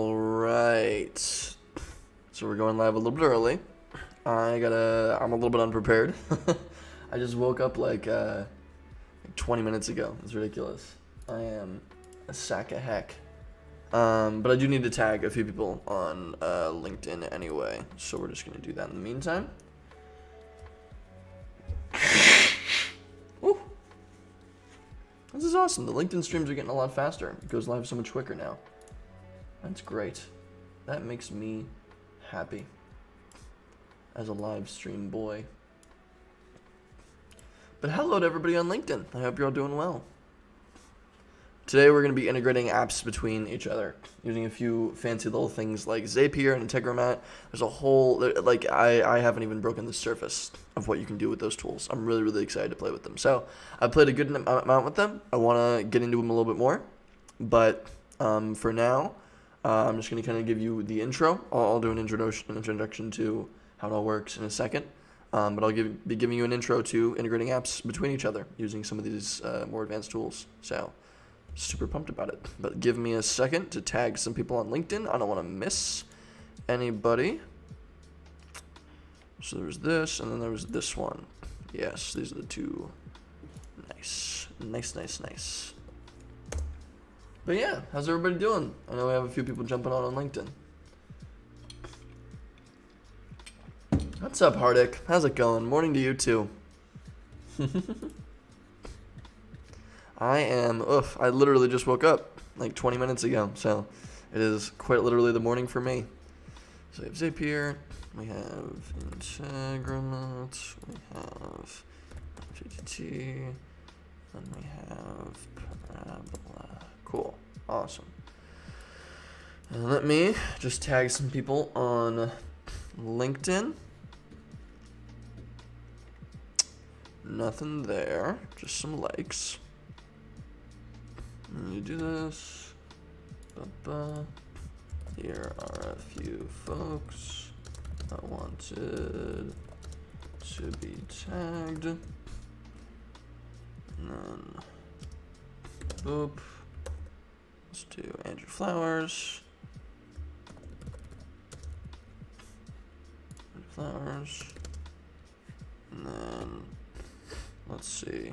Alright, so we're going live a little bit early. I'm a little bit unprepared. I just woke up like 20 minutes ago. It's ridiculous. I am a sack of heck. But I do need to tag a few people on LinkedIn anyway, so we're just gonna do that in the meantime. Woo. This is awesome. The LinkedIn streams are getting a lot faster. It goes live so much quicker now. That's great. That makes me happy as a live stream boy. But hello to everybody on LinkedIn. I hope you're all doing well. Today we're going to be integrating apps between each other using a few fancy little things like Zapier and Integromat. There's a whole, like, I haven't even broken the surface of what you can do with those tools. I'm really, really excited to play with them. So I played a good amount with them. I want to get into them a little bit more. But for now, I'm just going to kind of give you the intro. I'll do an introduction to how it all works in a second. But I'll be giving you an intro to integrating apps between each other using some of these more advanced tools. So super pumped about it. But give me a second to tag some people on LinkedIn. I don't want to miss anybody. So there's this, and then there was this one. Yes, these are the two. Nice. Nice. But yeah, how's everybody doing? I know we have a few people jumping on LinkedIn. What's up, Hardik? How's it going? Morning to you too. I literally just woke up like 20 minutes ago, so it is quite literally the morning for me. So we have Zapier, we have Integromat, we have IFTTT, and we have Parabola. Cool. Awesome. And let me just tag some people on LinkedIn. Nothing there. Just some likes. Let me do this. Here are a few folks that wanted to be tagged. And then, boop. Let's do Andrew Flowers. And then, let's see.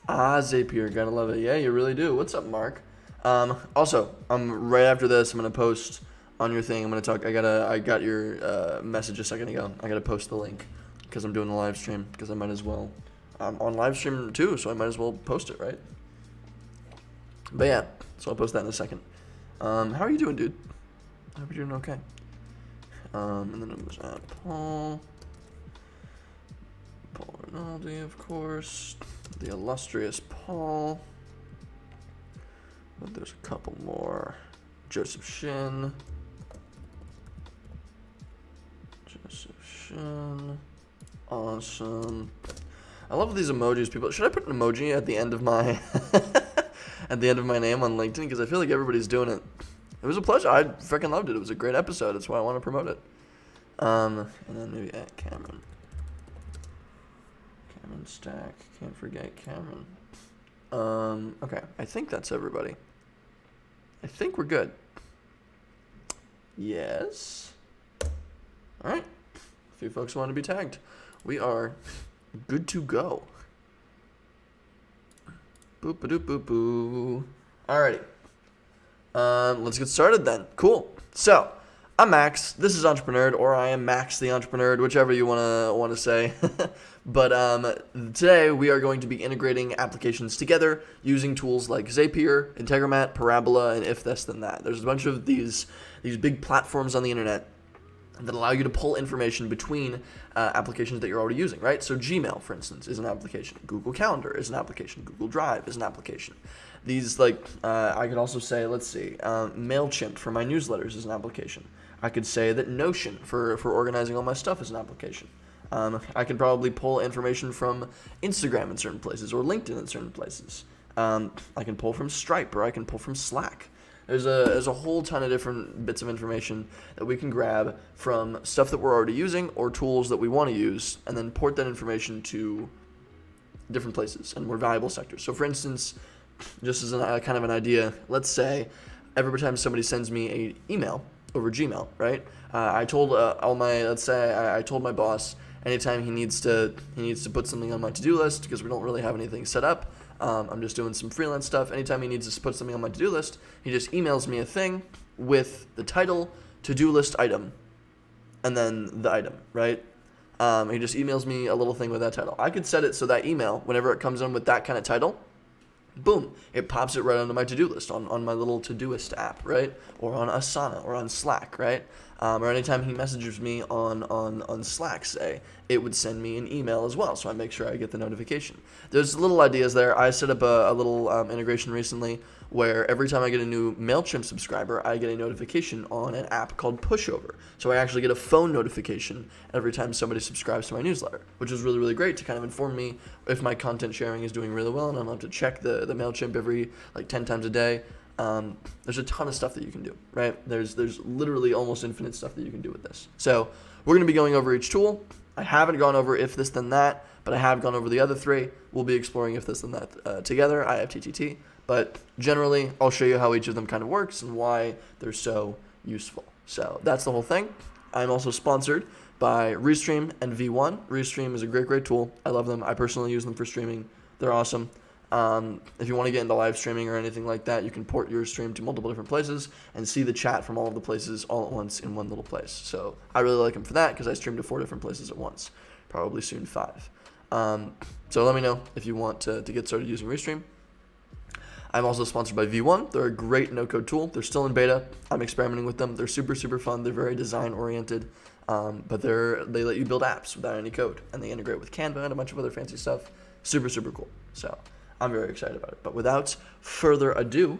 Zapier, gotta love it. Yeah, you really do. What's up, Mark? Also, right after this, I'm gonna post on your thing. I'm gonna talk. I got your message a second ago. I gotta post the link because I'm doing the live stream. Because I might as well. I'm on live stream too, so I might as well post it, right? But yeah, so I'll post that in a second. How are you doing, dude? I hope you're doing okay. And then it was Paul Rinaldi, of course, the illustrious Paul. But there's a couple more. Joseph Shin. Awesome. I love these emojis, people. Should I put an emoji at the end of my at the end of my name on LinkedIn? Because I feel like everybody's doing it. It was a pleasure. I freaking loved it. It was a great episode. That's why I want to promote it. And then maybe at Cameron. Cameron Stack. Can't forget Cameron. Okay. I think that's everybody. I think we're good. Yes. All right. A few folks want to be tagged. We are good to go. Boop-a-doop-boop-boo. Alrighty. Let's get started then. Cool. So, I'm Max. This is EntrepreNerd, or I am Max the EntrepreNerd, whichever you want to say. But today we are going to be integrating applications together using tools like Zapier, Integromat, Parabola, and If This Then That. There's a bunch of these big platforms on the internet that allow you to pull information between applications that you're already using, right? So Gmail, for instance, is an application. Google Calendar is an application. Google Drive is an application. These, I could also say, let's see, MailChimp for my newsletters is an application. I could say that Notion for organizing all my stuff is an application. I could probably pull information from Instagram in certain places or LinkedIn in certain places. I can pull from Stripe or I can pull from Slack. There's a whole ton of different bits of information that we can grab from stuff that we're already using or tools that we want to use, and then port that information to different places and more valuable sectors. So for instance, just as kind of an idea, let's say every time somebody sends me a email over Gmail, right? I told I told my boss anytime he needs to put something on my to-do list, because we don't really have anything set up. I'm just doing some freelance stuff. Anytime he needs to put something on my to-do list, he just emails me a thing with the title, to-do list item, and then the item, right? He just emails me a little thing with that title. I could set it so that email, whenever it comes in with that kind of title, boom, it pops it right onto my to-do list on my little Todoist app, right? Or on Asana or on Slack, right? Or anytime he messages me on Slack, say, it would send me an email as well, so I make sure I get the notification. There's little ideas there. I set up a little integration recently where every time I get a new MailChimp subscriber, I get a notification on an app called Pushover. So I actually get a phone notification every time somebody subscribes to my newsletter, which is really, really great to kind of inform me if my content sharing is doing really well, and I don't have to check the MailChimp every 10 times a day. There's a ton of stuff that you can do, right? There's literally almost infinite stuff that you can do with this. So we're going to be going over each tool. I haven't gone over if this then that, but I have gone over the other three. We'll be exploring if this then that together, IFTTT. But generally, I'll show you how each of them kind of works and why they're so useful. So that's the whole thing. I'm also sponsored by Restream and V1. Restream is a great, great tool. I love them. I personally use them for streaming. They're awesome. If you want to get into live streaming or anything like that, you can port your stream to multiple different places and see the chat from all of the places all at once in one little place. So I really like them for that because I stream to 4 different places at once, probably soon 5. So let me know if you want to get started using Restream. I'm also sponsored by V1. They're a great no-code tool. They're still in beta. I'm experimenting with them. They're super, super fun. They're very design-oriented, but they let you build apps without any code, and they integrate with Canva and a bunch of other fancy stuff. Super, super cool. So I'm very excited about it. But without further ado,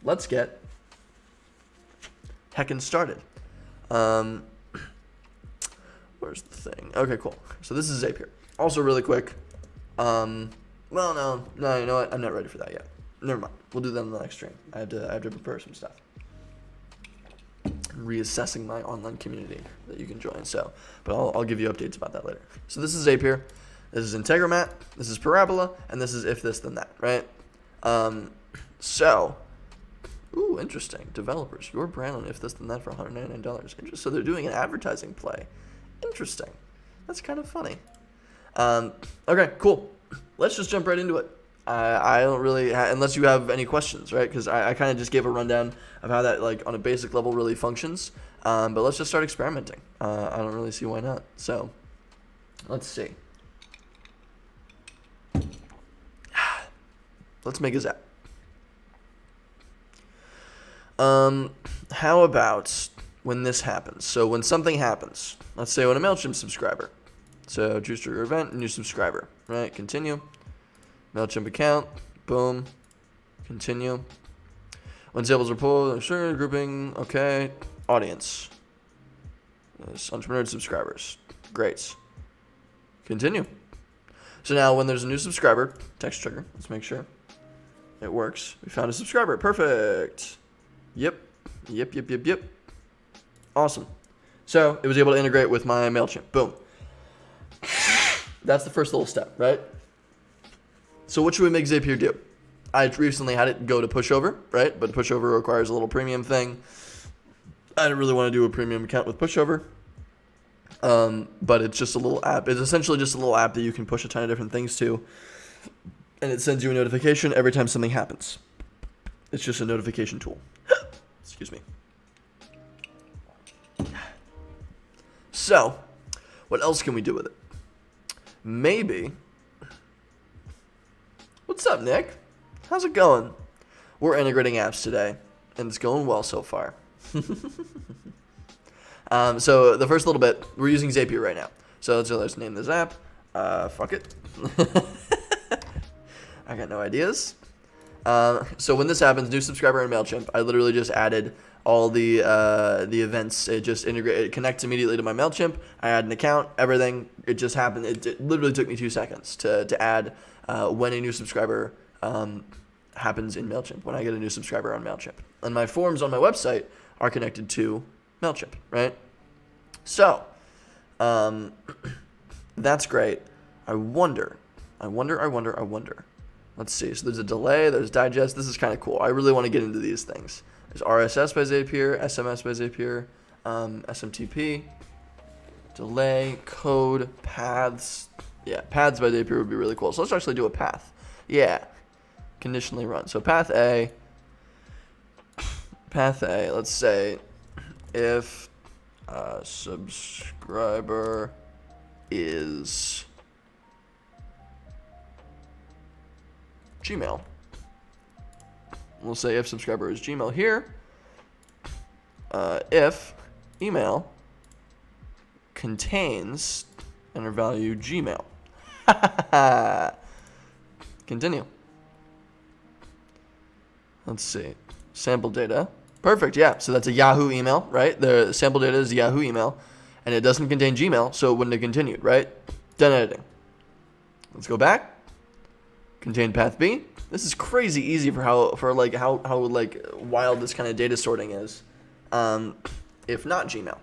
let's get heckin' started. Where's the thing? Okay, cool. So this is Zapier. Also really quick. Well, no, you know what? I'm not ready for that yet. Never mind. We'll do that in the next stream. I have to prepare some stuff. I'm reassessing my online community that you can join. So, but I'll give you updates about that later. So this is Zapier. This is Integromat. This is Parabola, and this is if this then that, right? Ooh, interesting. Developers, your brand on if this then that for $199. So they're doing an advertising play. Interesting. That's kind of funny. Okay, cool. Let's just jump right into it. I don't really, unless you have any questions, right? Because I kind of just gave a rundown of how that, on a basic level, really functions. But let's just start experimenting. I don't really see why not. So, let's see. Let's make a Zap. How about when this happens? So when something happens, let's say when a MailChimp subscriber. So choose trigger event, new subscriber, right? Continue. MailChimp account, boom, continue. When samples are pulled, sure, grouping, okay. Audience. EntrepreNerd subscribers. Great. Continue. So now when there's a new subscriber, text trigger, let's make sure it works. We found a subscriber, perfect. Yep. Awesome. So it was able to integrate with my MailChimp, boom. That's the first little step, right? So what should we make Zapier do? I recently had it go to Pushover, right? But Pushover requires a little premium thing. I didn't really want to do a premium account with Pushover. But it's just a little app. It's essentially just a little app that you can push a ton of different things to. And it sends you a notification every time something happens. It's just a notification tool. Excuse me. So, what else can we do with it? Maybe. What's up, Nick? How's it going? We're integrating apps today, and it's going well so far. So the first little bit, we're using Zapier right now. So let's name this app. Fuck it. I got no ideas. So when this happens, new subscriber in MailChimp, I literally just added all the events. It just it connects immediately to my MailChimp. I add an account, everything. It just happened. It literally took me 2 seconds to add when a new subscriber happens in MailChimp, when I get a new subscriber on MailChimp. And my forms on my website are connected to MailChimp, right? So, that's great. I wonder. Let's see. So there's a delay. There's digest. This is kind of cool. I really want to get into these things. There's RSS by Zapier, SMS by Zapier, SMTP, delay, code, paths. Yeah, paths by Zapier would be really cool. So let's actually do a path. Yeah, conditionally run. So path A. Let's say if a subscriber is Gmail. We'll say if subscriber is Gmail here. If email contains enter value Gmail. Continue. Let's see. Sample data. Perfect, yeah. So that's a Yahoo email, right? The sample data is a Yahoo email, and it doesn't contain Gmail, so it wouldn't have continued, right? Done editing. Let's go back. Contain path B. This is crazy easy for how wild this kind of data sorting is. If not Gmail.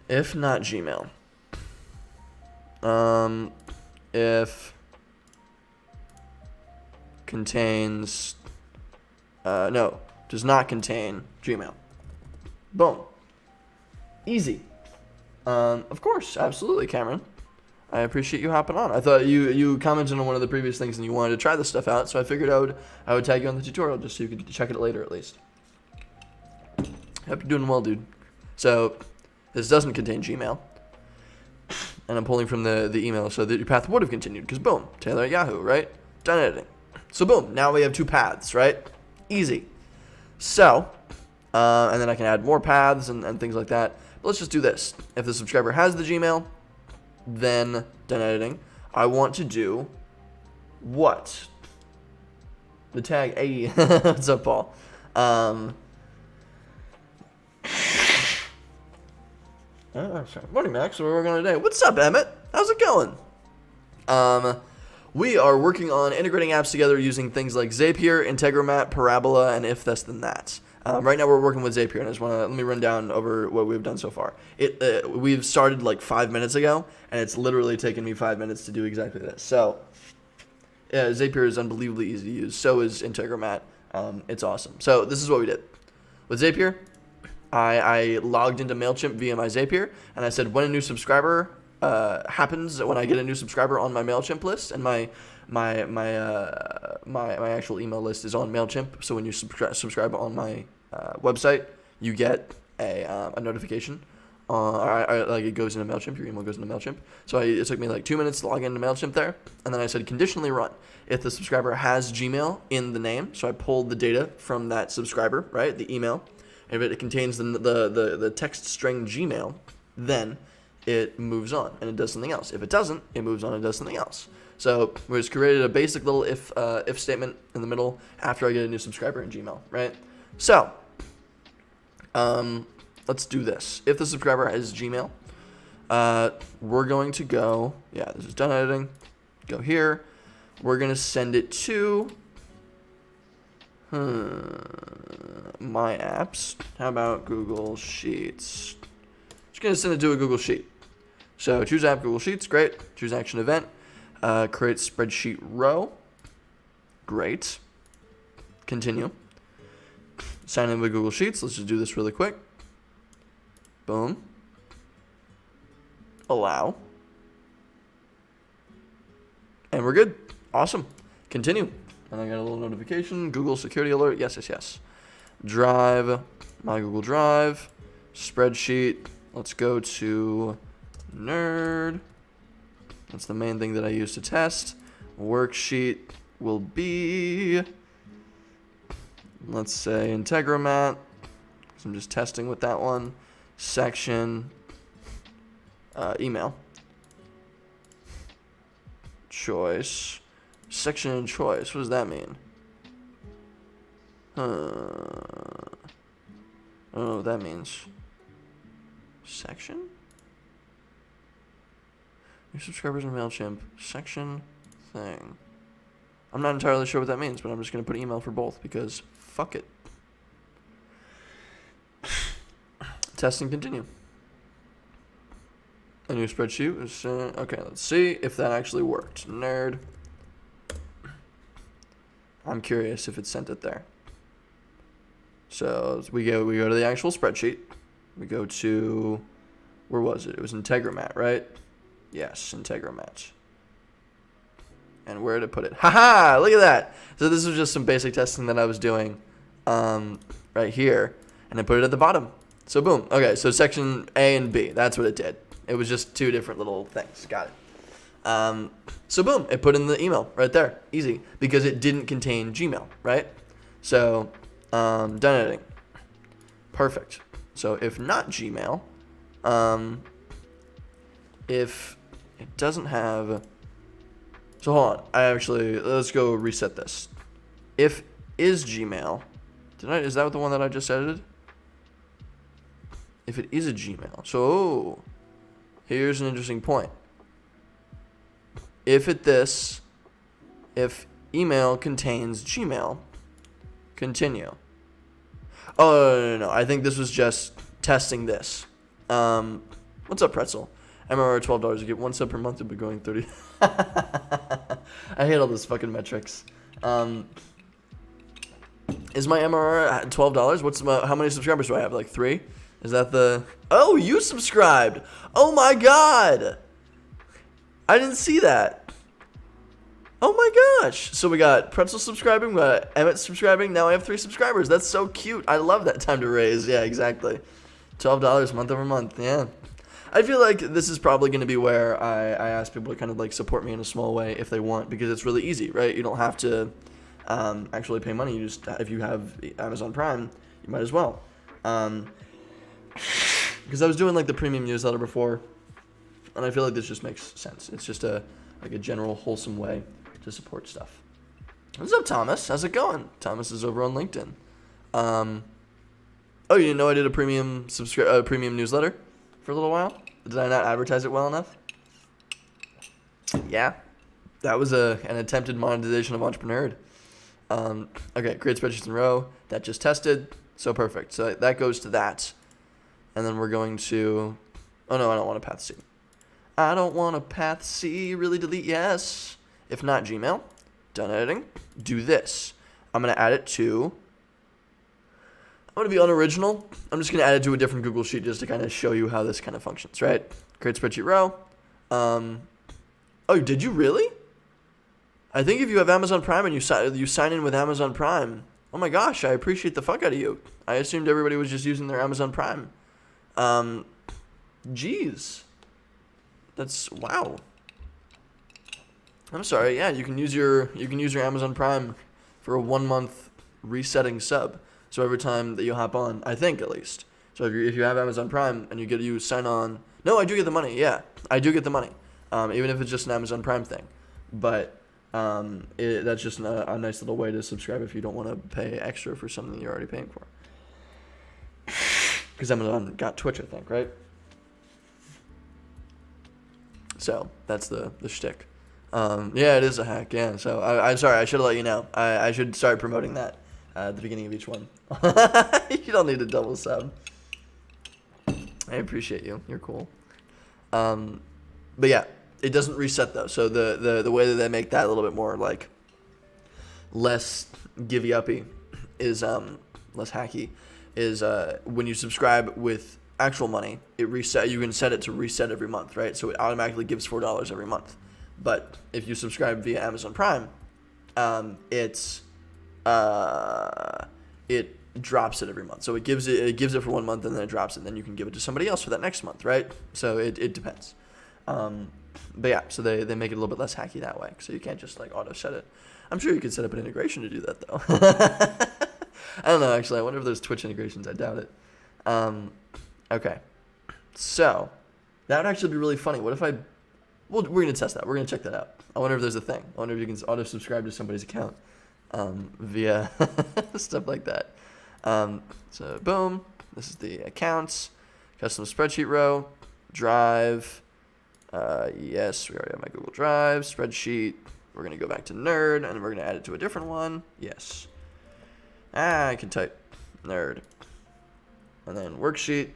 If contains no, does not contain Gmail. Boom. Easy. Of course, absolutely, Cameron. I appreciate you hopping on. I thought you commented on one of the previous things and you wanted to try this stuff out, so I figured I would tag you on the tutorial just so you could check it later at least. Hope you're doing well, dude. So this doesn't contain Gmail, and I'm pulling from the email so that your path would have continued because boom, Taylor at Yahoo, right? Done editing. So boom, now we have two paths, right? Easy. So, and then I can add more paths and things like that. But let's just do this. If the subscriber has the Gmail, then done editing. I want to do what? The tag, hey, what's up, Paul? Morning, Max. We're working on today. What's up, Emmett? How's it going? We are working on integrating apps together using things like Zapier, Integromat, Parabola, and if this then that. Right now we're working with Zapier, and I just want to let me run down over what we've done so far. We've started like 5 minutes ago, and it's literally taken me 5 minutes to do exactly this. So, yeah, Zapier is unbelievably easy to use. So is Integromat. It's awesome. So this is what we did with Zapier. I logged into MailChimp via my Zapier, and I said when a new subscriber happens, when I get a new subscriber on my MailChimp list, and my actual email list is on MailChimp. So when you subscribe on my website, you get a notification. Like it goes into MailChimp, your email goes into MailChimp. So it took me like 2 minutes to log into MailChimp there, and then I said conditionally run if the subscriber has Gmail in the name. So I pulled the data from that subscriber, right, the email. If it contains the text string Gmail, then it moves on and it does something else. If it doesn't, it moves on and does something else. So we just created a basic little if statement in the middle after I get a new subscriber in Gmail, right? So let's do this. If the subscriber has Gmail, we're going to go, yeah, this is done editing. Go here. We're going to send it to my apps. How about Google Sheets? Just going to send it to a Google Sheet. So choose app, Google Sheets, great. Choose action event. Create spreadsheet row. Great. Continue. Sign in with Google Sheets. Let's just do this really quick. Boom. Allow. And we're good. Awesome. Continue. And I got a little notification. Google security alert. Yes, yes, yes. Drive. My Google Drive. Spreadsheet. Let's go to Nerd. That's the main thing that I use to test. Worksheet will be, let's say, Integromat. So I'm just testing with that one. Section. Email. Choice. Section and choice. What does that mean? I don't know what that means. Section? New subscribers in MailChimp. Section thing. I'm not entirely sure what that means, but I'm just going to put email for both because fuck it. Test and continue. A new spreadsheet is, okay, let's see if that actually worked. Nerd. I'm curious if it sent it there. So we go to the actual spreadsheet. We go to, where was it? It was Integromat, right? Yes, Integromat. And where to put it? Haha! Look at that. So this was just some basic testing that I was doing right here, and I put it at the bottom. So boom. Okay, so section A and B. That's what it did. It was just two different little things. Got it. So boom, it put in the email right there. Easy, because it didn't contain Gmail, right? So done editing. Perfect. So if not Gmail, if it doesn't have, so hold on. Let's go reset this. If is Gmail, is that the one that I just edited? If it is a Gmail, so here's an interesting point. If email contains Gmail, continue. Oh, no. I think this was just testing this. What's up, Pretzel? MRR $12. You get 1 sub per month. You'll be going 30. I hate all those fucking metrics. Is my MRR at $12? How many subscribers do I have? Like 3? Is that the... Oh, you subscribed. Oh, my God. I didn't see that. Oh, my gosh. So we got Pretzel subscribing. We got Emmett subscribing. Now I have 3 subscribers. That's so cute. I love that time to raise. Yeah, exactly. $12 month over month. Yeah. I feel like this is probably going to be where I ask people to kind of like support me in a small way if they want, because it's really easy, right? You don't have to actually pay money. You just, if you have Amazon Prime, you might as well. Because I was doing like the premium newsletter before, and I feel like this just makes sense. It's just a general wholesome way to support stuff. What's up, Thomas? How's it going? Thomas is over on LinkedIn. Oh, you didn't know I did a premium newsletter for a little while? Did I not advertise it well enough? Yeah, that was an attempted monetization of EntrepreNerd. Okay, create spreadsheets in a row. That just tested, so perfect. So that goes to that. And then we're going to, oh no, I don't want a path C. I don't want a path C, really delete yes. If not Gmail, done editing, do this. I'm going to add it to, I'm going to be unoriginal. I'm just going to add it to a different Google Sheet just to kind of show you how this kind of functions, right? Create spreadsheet row. Oh, did you really? I think if you have Amazon Prime and you sign in with Amazon Prime, oh my gosh, I appreciate the fuck out of you. I assumed everybody was just using their Amazon Prime. Geez. That's, wow. I'm sorry. Yeah, you can use your Amazon Prime for a 1 month resetting sub. So every time that you hop on, I think at least. So if you have Amazon Prime and you sign on, no, I do get the money. Yeah, I do get the money. Even if it's just an Amazon Prime thing. But that's just a nice little way to subscribe if you don't want to pay extra for something you're already paying for. Because Amazon got Twitch, I think, right? So that's the shtick. Yeah, it is a hack. Yeah. So I'm sorry. I should have let you know. I should start promoting that at the beginning of each one. You don't need a double sub. I appreciate you. You're cool. But yeah, it doesn't reset though. So the way that they make that a little bit more like less givey uppy is less hacky is when you subscribe with actual money, it reset. You can set it to reset every month, right? So it automatically gives $4 every month. But if you subscribe via Amazon Prime, it drops it every month. So it gives it for 1 month and then it drops it. And then you can give it to somebody else for that next month, right? So it depends. But yeah, so they make it a little bit less hacky that way. So you can't just like auto set it. I'm sure you could set up an integration to do that though. I don't know, actually. I wonder if there's Twitch integrations. I doubt it. Okay. So that would actually be really funny. What if we're going to test that. We're going to check that out. I wonder if there's a thing. I wonder if you can auto-subscribe to somebody's account via stuff like that. So boom. This is the accounts, custom spreadsheet row, drive. Yes, we already have my Google Drive, spreadsheet. We're going to go back to nerd, and we're going to add it to a different one. Yes. I can type nerd. And then worksheet.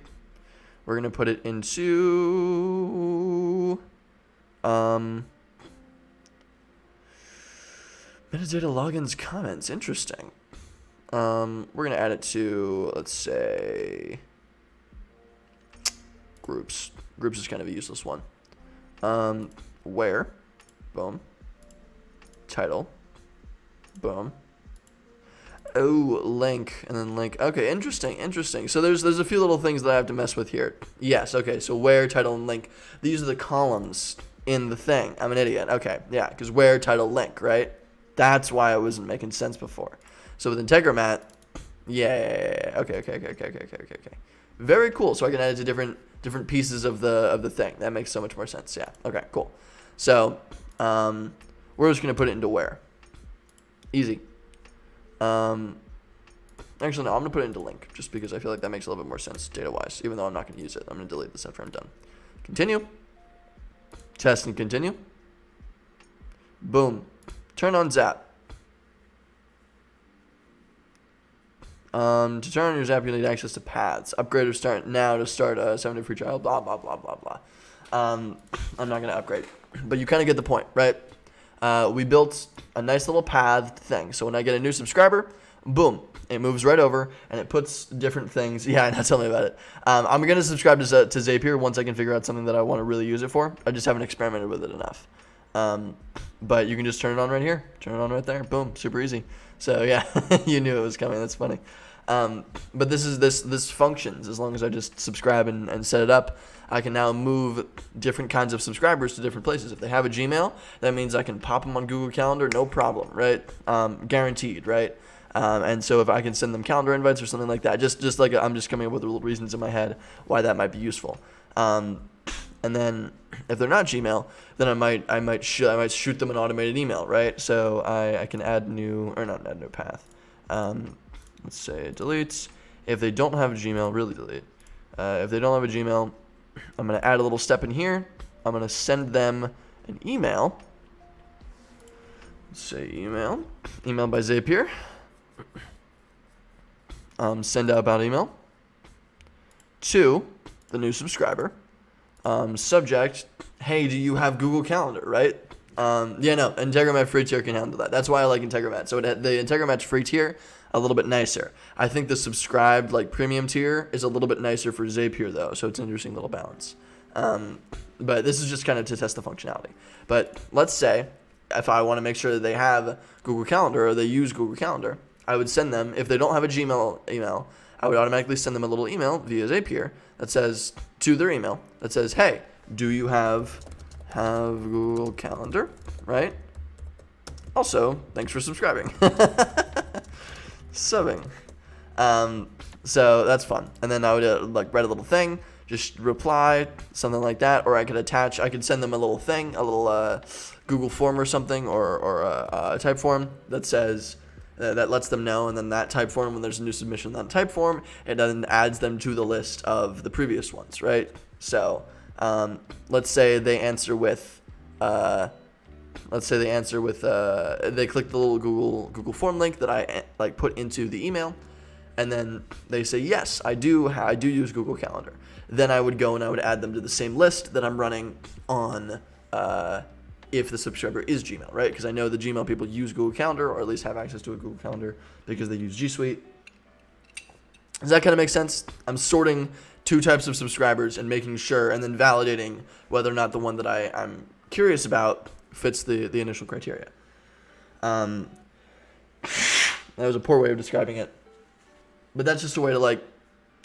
We're going to put it into... Metadata logins comments. Interesting. We're going to add it to, let's say, groups. Groups is kind of a useless one. Where, boom. Title, boom. Oh, link, and then link. Okay, interesting. So there's a few little things that I have to mess with here. Yes, okay, so where, title, and link. These are the columns in the thing. I'm an idiot. Okay, yeah, because where, title, link, right? That's why it wasn't making sense before. So with Integromat, yeah. Okay. Very cool. So I can add it to different pieces of the thing. That makes so much more sense. Yeah. Okay, cool. So we're just gonna put it into where. Easy. Actually, no, I'm gonna put it into link just because I feel like that makes a little bit more sense data-wise. Even though I'm not gonna use it, I'm gonna delete this after I'm done. Continue. Test and continue. Boom. Turn on Zap. To turn on your Zap, you need access to paths. Upgrade or start now to start a 7-day free trial. Blah blah blah blah blah. I'm not gonna upgrade, but you kind of get the point, right? We built a nice little path thing. So when I get a new subscriber, boom, it moves right over and it puts different things. Yeah, now tell me about it. I'm going to subscribe to Zapier once I can figure out something that I want to really use it for. I just haven't experimented with it enough. But you can just turn it on right here. Turn it on right there. Boom, super easy. So yeah, you knew it was coming. That's funny. But this functions as long as I just subscribe and set it up. I can now move different kinds of subscribers to different places. If they have a Gmail, that means I can pop them on Google Calendar, no problem, right? Guaranteed, right? And so if I can send them calendar invites or something like that, just like I'm just coming up with little reasons in my head why that might be useful. And then if they're not Gmail, then I might shoot them an automated email, right? So I can add new path. Let's say delete. If they don't have a Gmail, really delete. If they don't have a Gmail, I'm going to add a little step in here. I'm going to send them an email. Let's say email by Zapier. Send outbound email to the new subscriber. Subject, hey, do you have Google Calendar, right? Yeah, no, Integromat free tier can handle that. That's why I like Integromat. So the Integromat's free tier, a little bit nicer. I think the subscribed, like, premium tier is a little bit nicer for Zapier, though, so it's an interesting little balance. But this is just kind of to test the functionality. But let's say if I want to make sure that they have Google Calendar or they use Google Calendar, I would send them, if they don't have a Gmail email, I would automatically send them a little email via Zapier that says, to their email, that says, hey, do you have Google Calendar, right? Also, thanks for subscribing. Subbing. So that's fun. And then I would write a little thing, just reply, something like that, or I could send them a little thing, a little Google form or something, or a type form that says, that lets them know, and then that type form, when there's a new submission on that type form, it then adds them to the list of the previous ones, right? So let's say they answer with, they click the little Google form link that I put into the email, and then they say, yes, I do use Google Calendar. Then I would go and I would add them to the same list that I'm running on if the subscriber is Gmail, right? Because I know the Gmail people use Google Calendar, or at least have access to a Google Calendar because they use G Suite. Does that kind of make sense? I'm sorting two types of subscribers and making sure, and then validating whether or not the one that I'm curious about fits the initial criteria. That was a poor way of describing it, but that's just a way to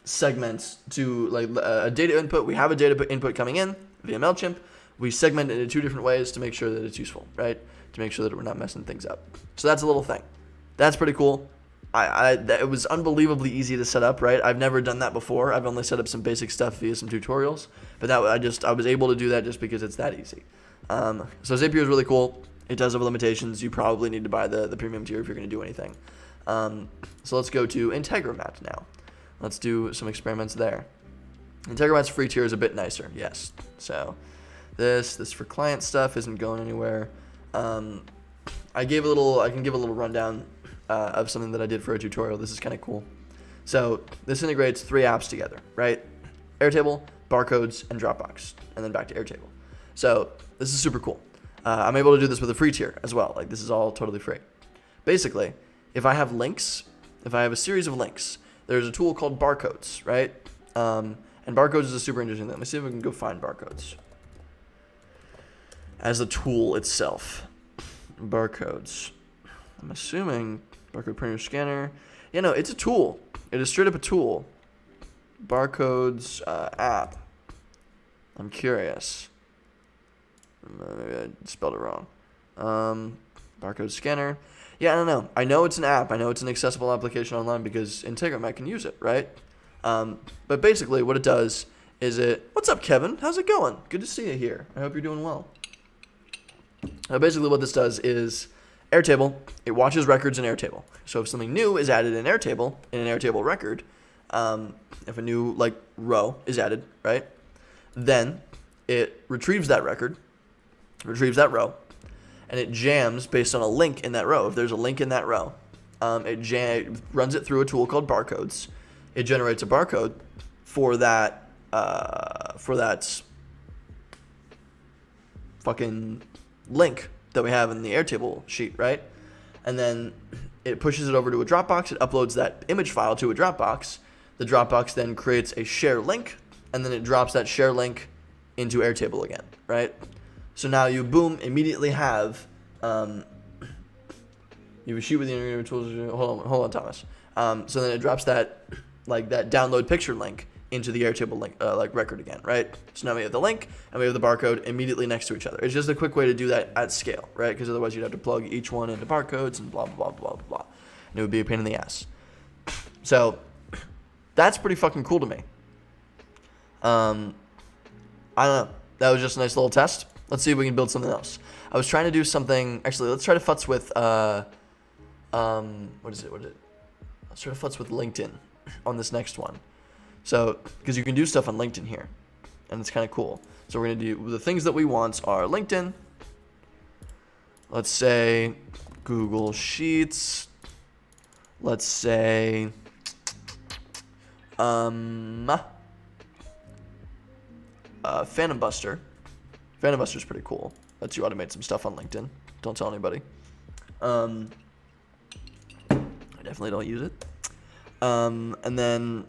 segment to a data input. We have a data input coming in via MailChimp. We segment it in two different ways to make sure that it's useful, right? To make sure that we're not messing things up. So that's a little thing. That's pretty cool. It was unbelievably easy to set up, right? I've never done that before. I've only set up some basic stuff via some tutorials, but I was able to do that just because it's that easy. So Zapier is really cool. It does have limitations. You probably need to buy the premium tier if you're going to do anything. So let's go to Integromat now. Let's do some experiments there. Integromat's free tier is a bit nicer, yes. So this for client stuff isn't going anywhere. I can give a little rundown of something that I did for a tutorial. This is kind of cool. So this integrates 3 apps together, right? Airtable, Barcodes, and Dropbox, and then back to Airtable. So this is super cool. I'm able to do this with a free tier as well. This is all totally free. basically, if I have links, if I have a series of links, there's a tool called barcodes, right? And barcodes is a super interesting thing. Let me see if we can go find barcodes as a tool itself. Barcodes. I'm assuming barcode printer scanner. Yeah, no, it's a tool. It is straight up a tool. Barcodes app. I'm curious. Maybe I spelled it wrong. Barcode scanner. Yeah, I don't know. I know it's an app. I know it's an accessible application online because Integromat can use it, right? But basically what it does is What's up, Kevin? How's it going? Good to see you here. I hope you're doing well. Basically what this does is Airtable, it watches records in Airtable. So if something new is added in Airtable, record, if a new row is added, right, then it retrieves that record, retrieves that row, and it jams based on a link in that row. If there's a link in that row, it runs it through a tool called barcodes. It generates a barcode for that fucking link that we have in the Airtable sheet, right? And then it pushes it over to a Dropbox. It uploads that image file to a Dropbox. The Dropbox then creates a share link, and then it drops that share link into Airtable again, right? So now you, boom, immediately have you have a sheet with the integrated tools. Hold on, Thomas. So then it drops that that download picture link into the Airtable link, record again, right? So now we have the link and we have the barcode immediately next to each other. It's just a quick way to do that at scale, right? Because otherwise you'd have to plug each one into barcodes and blah, blah, blah, blah, blah. And it would be a pain in the ass. So that's pretty fucking cool to me. I don't know. That was just a nice little test. Let's see if we can build something else. I was trying to do something. Actually, let's try to futz with what is it? Let's try to futz with LinkedIn on this next one. So, because you can do stuff on LinkedIn here, and it's kind of cool. So we're gonna do the things that we want are LinkedIn. Let's say Google Sheets. Let's say Phantom Buster. Phantom Buster's pretty cool. Lets you automate some stuff on LinkedIn. Don't tell anybody. I definitely don't use it. And then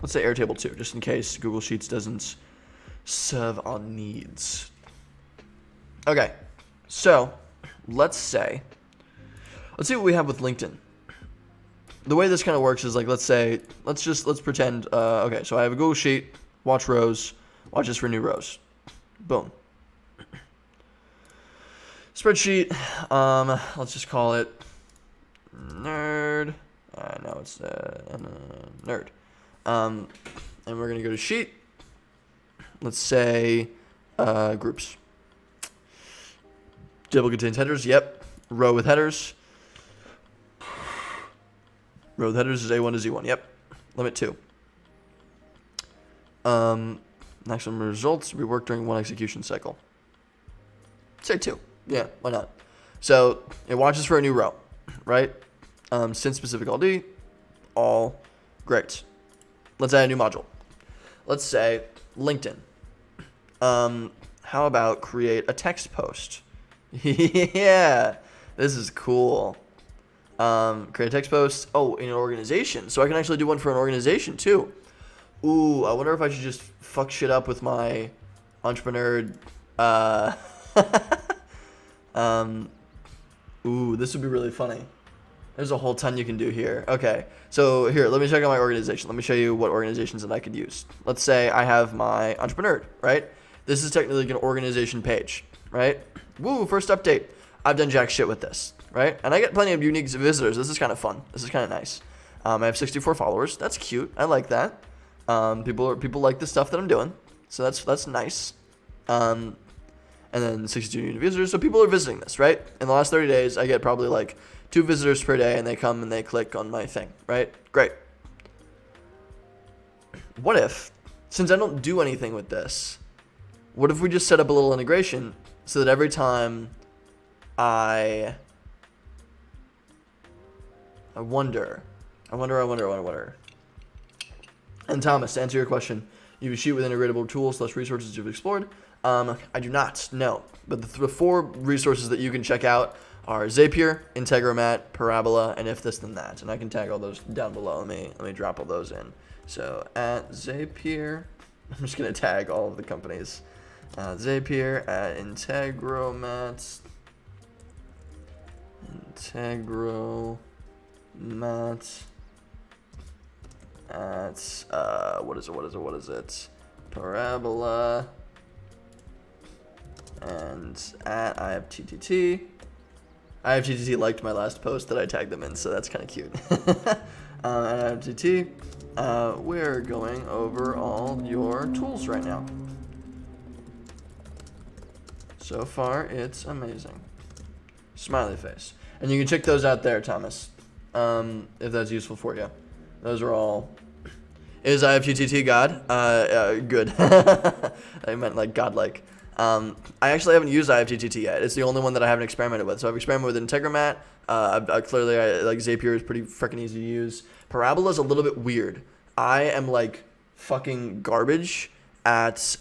let's say Airtable 2, just in case Google Sheets doesn't serve our needs. Okay, so let's see what we have with LinkedIn. The way this kind of works is let's pretend, okay, so I have a Google Sheet, watch rows, watch this for new rows. Boom. Spreadsheet, let's just call it nerd. No, it's nerd. And we're going to go to sheet. Let's say groups. Table contains headers. Yep. Row with headers. Row with headers is A1 to Z1. Yep. Limit 2. Maximum results. We work during one execution cycle. Say 2. Yeah, why not? So it watches for a new row, right? Since specific LD, all great. Let's add a new module. Let's say LinkedIn. How about create a text post? Yeah, this is cool. Create a text post. Oh, in an organization. So I can actually do one for an organization too. Ooh, I wonder if I should just fuck shit up with my EntrepreNerd. Ooh, this would be really funny. There's a whole ton you can do here. Okay, so here, let me check out my organization. Let me show you what organizations that I could use. Let's say I have my EntrepreNerd, right? This is technically an organization page, right? Woo, first update. I've done jack shit with this, right? And I get plenty of unique visitors. This is kind of fun. This is kind of nice. I have 64 followers. That's cute. I like that. People like the stuff that I'm doing, so that's nice. And then 62 unique visitors. So people are visiting this, right? In the last 30 days, I get probably 2 visitors per day, and they come and they click on my thing, right? Great. What if, since I don't do anything with this, what if we just set up a little integration so that every time I wonder. And Thomas, to answer your question, you have a sheet with integratable tools / resources you've explored. I do not, no. But the 4 resources that you can check out are Zapier, Integromat, Parabola, and If This Then That. And I can tag all those down below. Let me drop all those in. So at Zapier, I'm just going to tag all of the companies. Zapier, at Integromat, at, what is it? Parabola, and at IFTTT. IFTTT liked my last post that I tagged them in, so that's kind of cute. At IFTTT, we're going over all your tools right now. So far, it's amazing. Smiley face. And you can check those out there, Thomas, if that's useful for you. Those are all... Is IFTTT God? Good. I meant like godlike. I actually haven't used IFTTT yet. It's the only one that I haven't experimented with. So I've experimented with Integromat. Clearly, like Zapier is pretty freaking easy to use. Parabola is a little bit weird. I am like fucking garbage at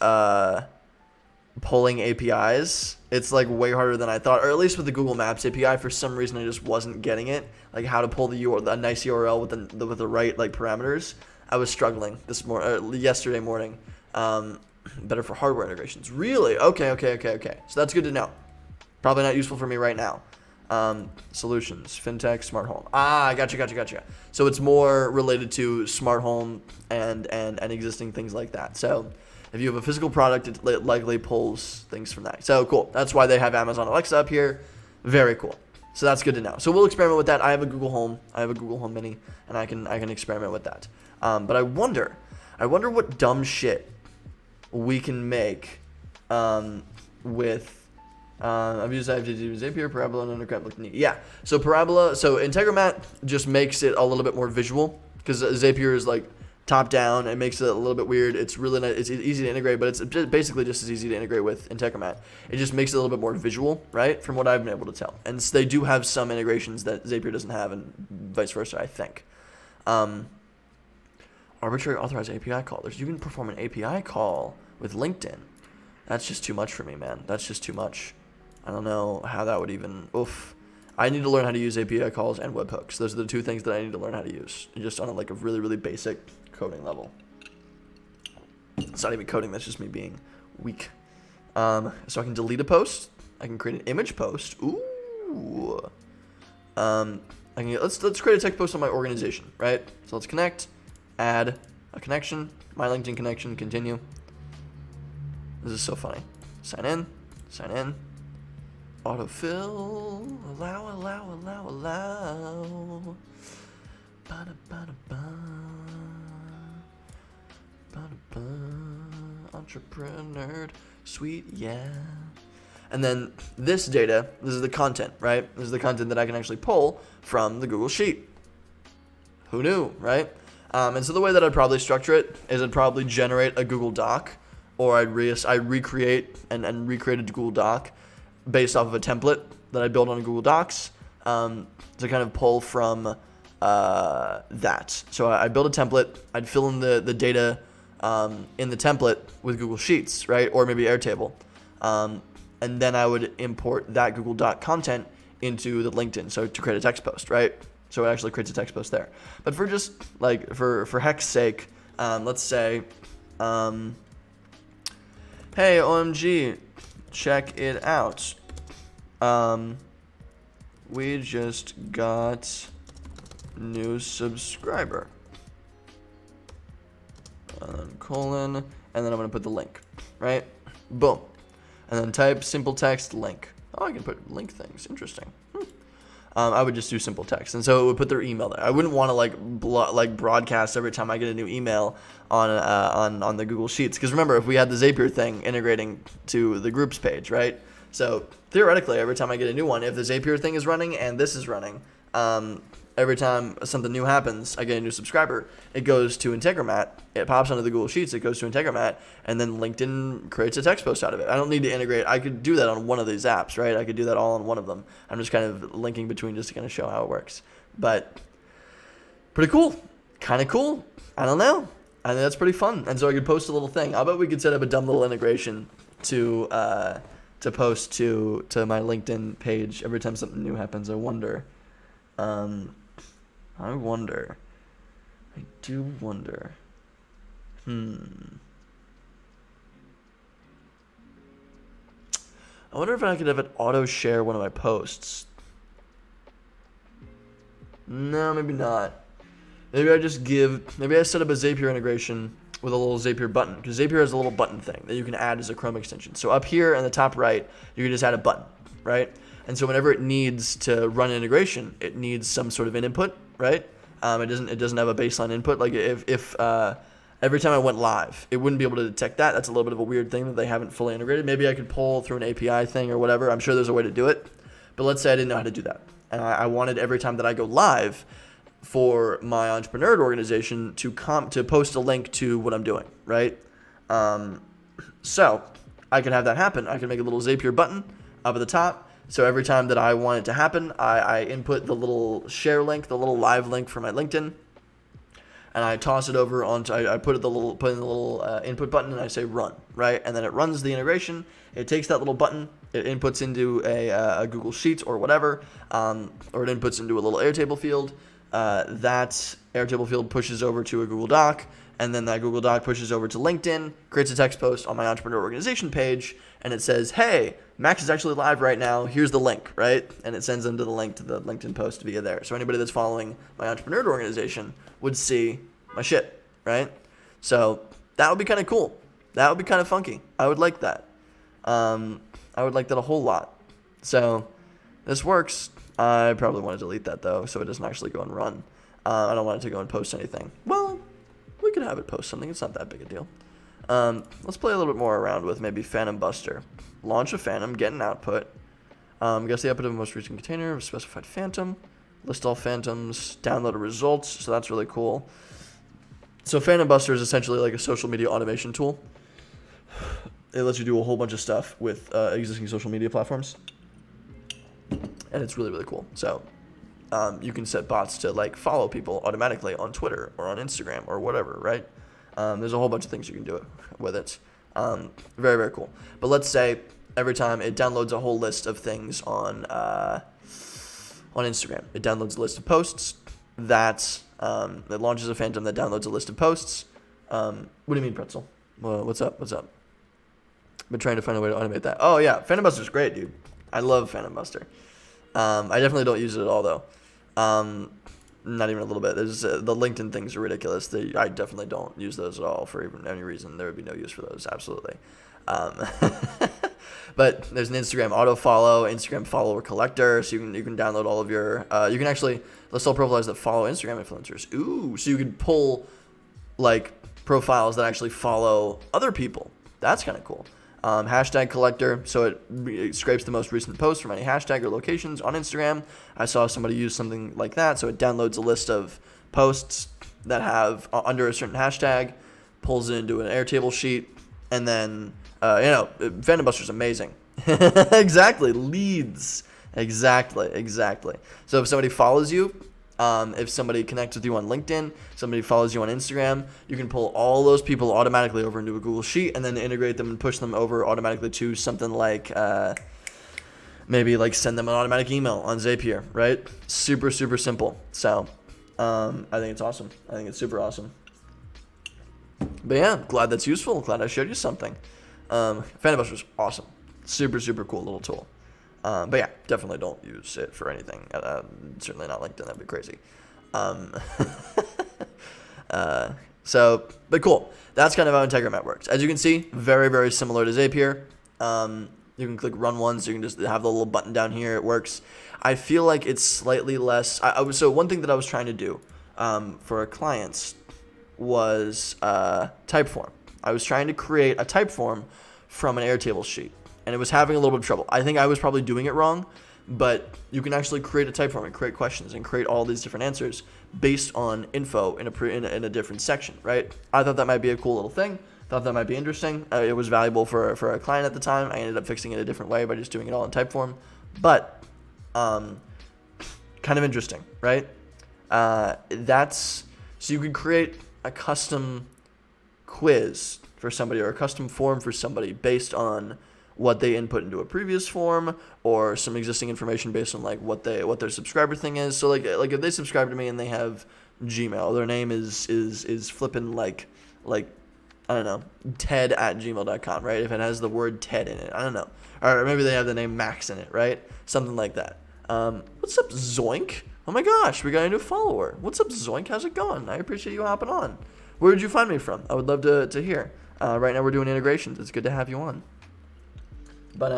pulling APIs. It's like way harder than I thought, or at least with the Google Maps API. For some reason, I just wasn't getting it. Like how to pull a nice URL with the right like parameters. I was struggling yesterday morning. Better for hardware integrations. Really? Okay. So that's good to know. Probably not useful for me right now. Solutions, fintech, smart home. Gotcha. So it's more related to smart home and existing things like that. So if you have a physical product, it likely pulls things from that. So cool. That's why they have Amazon Alexa up here. Very cool. So that's good to know. So we'll experiment with that. I have a Google Home. I have a Google Home Mini, and I can experiment with that. But I wonder what dumb shit we can make with I've used Zapier, Parabola, and Integromat. Yeah, so Integromat just makes it a little bit more visual because Zapier is like top down. It makes it a little bit weird. It's really nice. It's easy to integrate, but it's basically just as easy to integrate with Integromat. It just makes it a little bit more visual, right? From what I've been able to tell, and they do have some integrations that Zapier doesn't have, and vice versa, I think. Arbitrary authorized API call. You can perform an API call with LinkedIn. That's just too much for me, man. That's just too much. I don't know how that would even... Oof. I need to learn how to use API calls and webhooks. Those are the 2 things that I need to learn how to use. Just on a really, really basic coding level. It's not even coding. That's just me being weak. So I can delete a post. I can create an image post. Ooh. Let's create a text post on my organization, right? So let's connect. Add a connection. My LinkedIn connection. Continue. This is so funny. Sign in. Autofill. Allow. EntrepreNerd. Sweet, yeah. And then this data, this is the content, right? This is the content that I can actually pull from the Google Sheet. Who knew, right? And so the way that I'd probably structure it is I'd probably generate a Google Doc, or I'd recreate and recreate a Google Doc based off of a template that I built on Google Docs to kind of pull from that. So I build a template. I'd fill in the data in the template with Google Sheets, right? Or maybe Airtable. And then I would import that Google Doc content into the LinkedIn. So to create a text post, right? So it actually creates a text post there. But for just like, for heck's sake, let's say, hey, OMG, check it out. We just got new subscriber. And then colon, and then I'm gonna put the link, right? Boom. And then type simple text link. Oh, I can put link things. Interesting. I would just do simple text, and so it would put their email there. I wouldn't want to broadcast every time I get a new email on the Google Sheets, because remember, if we had the Zapier thing integrating to the groups page, right? So theoretically, every time I get a new one, if the Zapier thing is running and this is running, every time something new happens, I get a new subscriber, it goes to Integromat. It pops onto the Google Sheets. It goes to Integromat, and then LinkedIn creates a text post out of it. I don't need to integrate. I could do that on one of these apps, right? I could do that all on one of them. I'm just kind of linking between just to kind of show how it works. But pretty cool. Kind of cool. I don't know. I think that's pretty fun. And so I could post a little thing. I bet we could set up a dumb little integration to post to my LinkedIn page every time something new happens. I wonder. I do wonder. I wonder if I could have it auto share one of my posts. No, maybe not. Maybe I set up a Zapier integration with a little Zapier button, because Zapier has a little button thing that you can add as a Chrome extension. So up here in the top right, you can just add a button, right? And so whenever it needs to run integration, it needs some sort of an input, right? It doesn't have a baseline input. Like if every time I went live, it wouldn't be able to detect that. That's a little bit of a weird thing that they haven't fully integrated. Maybe I could pull through an API thing or whatever. I'm sure there's a way to do it. But let's say I didn't know how to do that. And I wanted every time that I go live for my EntrepreNerd organization to post a link to what I'm doing, right? So I could have that happen. I can make a little Zapier button up at the top. So every time that I want it to happen, I input the little share link, the little live link for my LinkedIn, and I toss it over onto. I put in the little input button, and I say run, right? And then it runs the integration. It takes that little button, it inputs into a Google Sheets or whatever, or it inputs into a little Airtable field. That Airtable field pushes over to a Google Doc, and then that Google Doc pushes over to LinkedIn, creates a text post on my EntrepreNerd organization page, and it says, hey, Max is actually live right now. Here's the link, right? And it sends them to the link to the LinkedIn post via there. So anybody that's following my EntrepreNerd organization would see my shit, right? So that would be kind of cool. That would be kind of funky. I would like that. I would like that a whole lot. So this works. I probably want to delete that, though, so it doesn't actually go and run. I don't want it to go and post anything. Well, we could have it post something. It's not that big a deal. Let's play a little bit more around with maybe Phantom Buster. Launch a Phantom, get an output. Guess the output of a most recent container of a specified Phantom. List all Phantoms, download results, so that's really cool. So Phantom Buster is essentially like a social media automation tool. It lets you do a whole bunch of stuff with existing social media platforms. And it's really, really cool. So you can set bots to like follow people automatically on Twitter or on Instagram or whatever, right? There's a whole bunch of things you can do with it. Very, very cool. But let's say every time it downloads a whole list of things on Instagram. It downloads a list of posts. It launches a Phantom that downloads a list of posts. What do you mean, Pretzel? What's up? I've been trying to find a way to automate that. Oh, yeah. Phantom Buster's great, dude. I love Phantom Buster. I definitely don't use it at all, though. Not even a little bit. There's the LinkedIn things are ridiculous. I definitely don't use those at all for even any reason. There would be no use for those, absolutely. But there's an Instagram auto follow, Instagram follower collector, so you can download all of your. You can actually list all profiles that follow Instagram influencers. Ooh, so you can pull like profiles that actually follow other people. That's kind of cool. Hashtag collector, so it scrapes the most recent posts from any hashtag or locations on Instagram. I saw somebody use something like that, so it downloads a list of posts that have under a certain hashtag, pulls it into an Airtable sheet, and then, Phantom Buster's amazing. Exactly, leads. Exactly. So if somebody follows you, if somebody connects with you on LinkedIn, somebody follows you on Instagram, you can pull all those people automatically over into a Google Sheet and then integrate them and push them over automatically to something like maybe like send them an automatic email on Zapier, right? Super, super simple. So I think it's awesome. I think it's super awesome. But yeah, glad that's useful. Glad I showed you something. Phantom Buster's awesome. Super, super cool little tool. But yeah, definitely don't use it for anything. Certainly not LinkedIn. That'd be crazy. But cool. That's kind of how Integromat works. As you can see, very, very similar to Zapier. You can click run once. You can just have the little button down here. It works. I feel like it's slightly less. So one thing that I was trying to do for our clients was Typeform. I was trying to create a Typeform from an Airtable sheet. And it was having a little bit of trouble. I think I was probably doing it wrong, but you can actually create a Typeform and create questions and create all these different answers based on info in a different section, right? I thought that might be a cool little thing. Thought that might be interesting. It was valuable for a client at the time. I ended up fixing it a different way by just doing it all in Typeform, but kind of interesting, right? So you could create a custom quiz for somebody or a custom form for somebody based on what they input into a previous form or some existing information based on like what their subscriber thing is. So like if they subscribe to me and they have Gmail, their name is flipping like I don't know, ted@gmail.com, right? If it has the word Ted in it, I don't know. Or maybe they have the name Max in it, right? Something like that. What's up, Zoink? Oh my gosh, we got a new follower. What's up, Zoink? How's it going? I appreciate you hopping on. Where did you find me from? I would love to hear. Right now we're doing integrations. It's good to have you on. But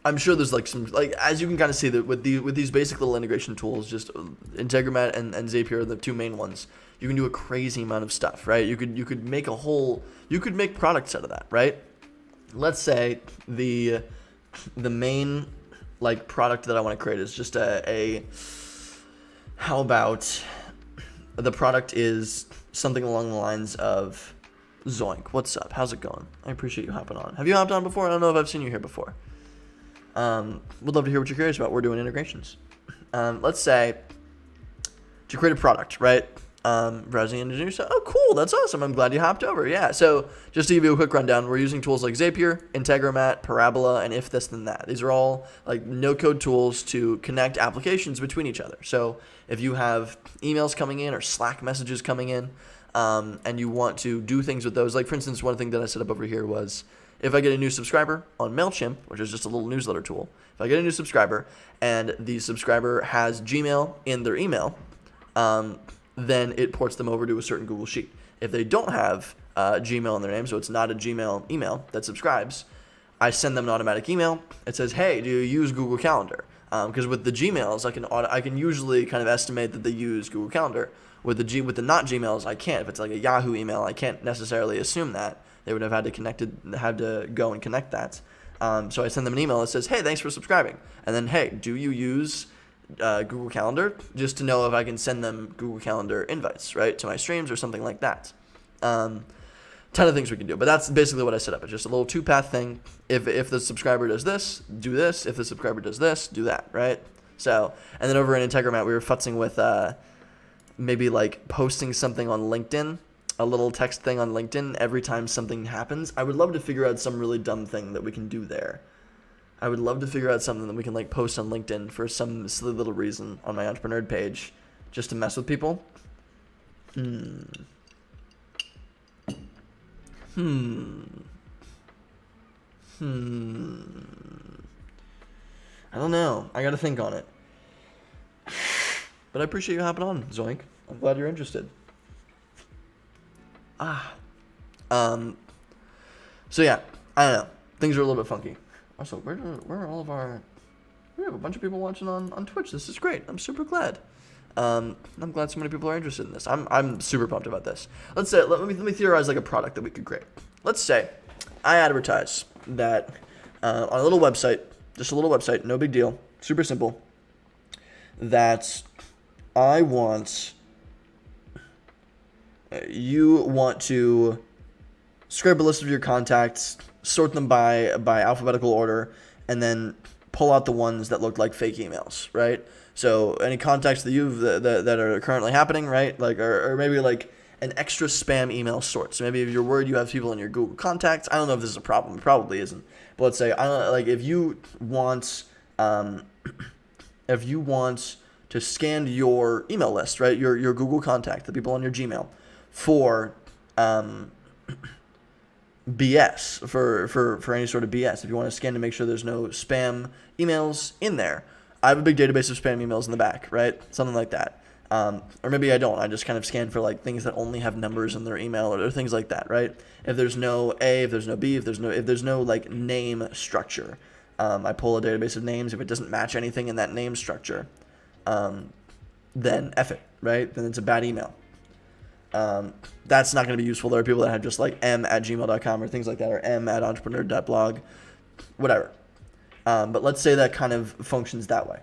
I'm sure there's like some, like, as you can kind of see that with these basic little integration tools, just Integromat and Zapier are the two main ones. You can do a crazy amount of stuff, right? You could make products out of that, right? Let's say the main like product that I want to create is just how about the product is something along the lines of Zoink. What's up? How's it going? I appreciate you hopping on. Have you hopped on before? I don't know if I've seen you here before. Would love to hear what you're curious about. We're doing integrations. Let's say to create a product, right? Browsing into new stuff. Oh, cool. That's awesome. I'm glad you hopped over. Yeah. So just to give you a quick rundown, we're using tools like Zapier, Integromat, Parabola, and If This Then That. These are all like no-code tools to connect applications between each other. So if you have emails coming in or Slack messages coming in, and you want to do things with those, like for instance, one thing that I set up over here was if I get a new subscriber on MailChimp, which is just a little newsletter tool, if I get a new subscriber and the subscriber has Gmail in their email, then it ports them over to a certain Google Sheet. If they don't have Gmail in their name, so it's not a Gmail email that subscribes, I send them an automatic email. It says, hey, do you use Google Calendar? Because with the Gmails, I can usually kind of estimate that they use Google Calendar. With the not Gmails, I can't. If it's like a Yahoo email, I can't necessarily assume that. They would have had to go and connect that. So I send them an email that says, hey, thanks for subscribing. And then, hey, do you use Google Calendar? Just to know if I can send them Google Calendar invites, right, to my streams or something like that. Ton of things we can do. But that's basically what I set up. It's just a little two-path thing. If the subscriber does this, do this. If the subscriber does this, do that, right? So, and then over in Integromat, we were futzing with maybe like posting something on LinkedIn, a little text thing on LinkedIn every time something happens. I would love to figure out some really dumb thing that we can do there. I would love to figure out something that we can like post on LinkedIn for some silly little reason on my EntrepreNerd page just to mess with people. I don't know. I gotta think on it. But I appreciate you hopping on, Zoink. I'm glad you're interested. So yeah, I don't know. Things are a little bit funky. Also, where are all of our... We have a bunch of people watching on Twitch. This is great. I'm super glad. I'm glad so many people are interested in this. I'm super pumped about this. Let's say, let me theorize like a product that we could create. Let's say I advertise that on a little website, just a little website, no big deal, super simple, that I want... you want to scrape a list of your contacts, sort them by alphabetical order, and then pull out the ones that look like fake emails, right? So any contacts that you've that are currently happening, right? Like or maybe like an extra spam email sort. So maybe if you're worried you have people in your Google contacts, I don't know if this is a problem. It probably isn't. But let's say if you want to scan your email list, right? Your Google contact, the people on your Gmail, for BS, for any sort of BS. If you want to scan to make sure there's no spam emails in there. I have a big database of spam emails in the back, right? Something like that. Or maybe I don't. I just kind of scan for like things that only have numbers in their email or things like that, right? If there's no A, if there's no B, if there's no like name structure, I pull a database of names. If it doesn't match anything in that name structure, then F it, right? Then it's a bad email. That's not going to be useful. There are people that have just like m@gmail.com or things like that, or m@entrepreneur.blog, whatever. But let's say that kind of functions that way.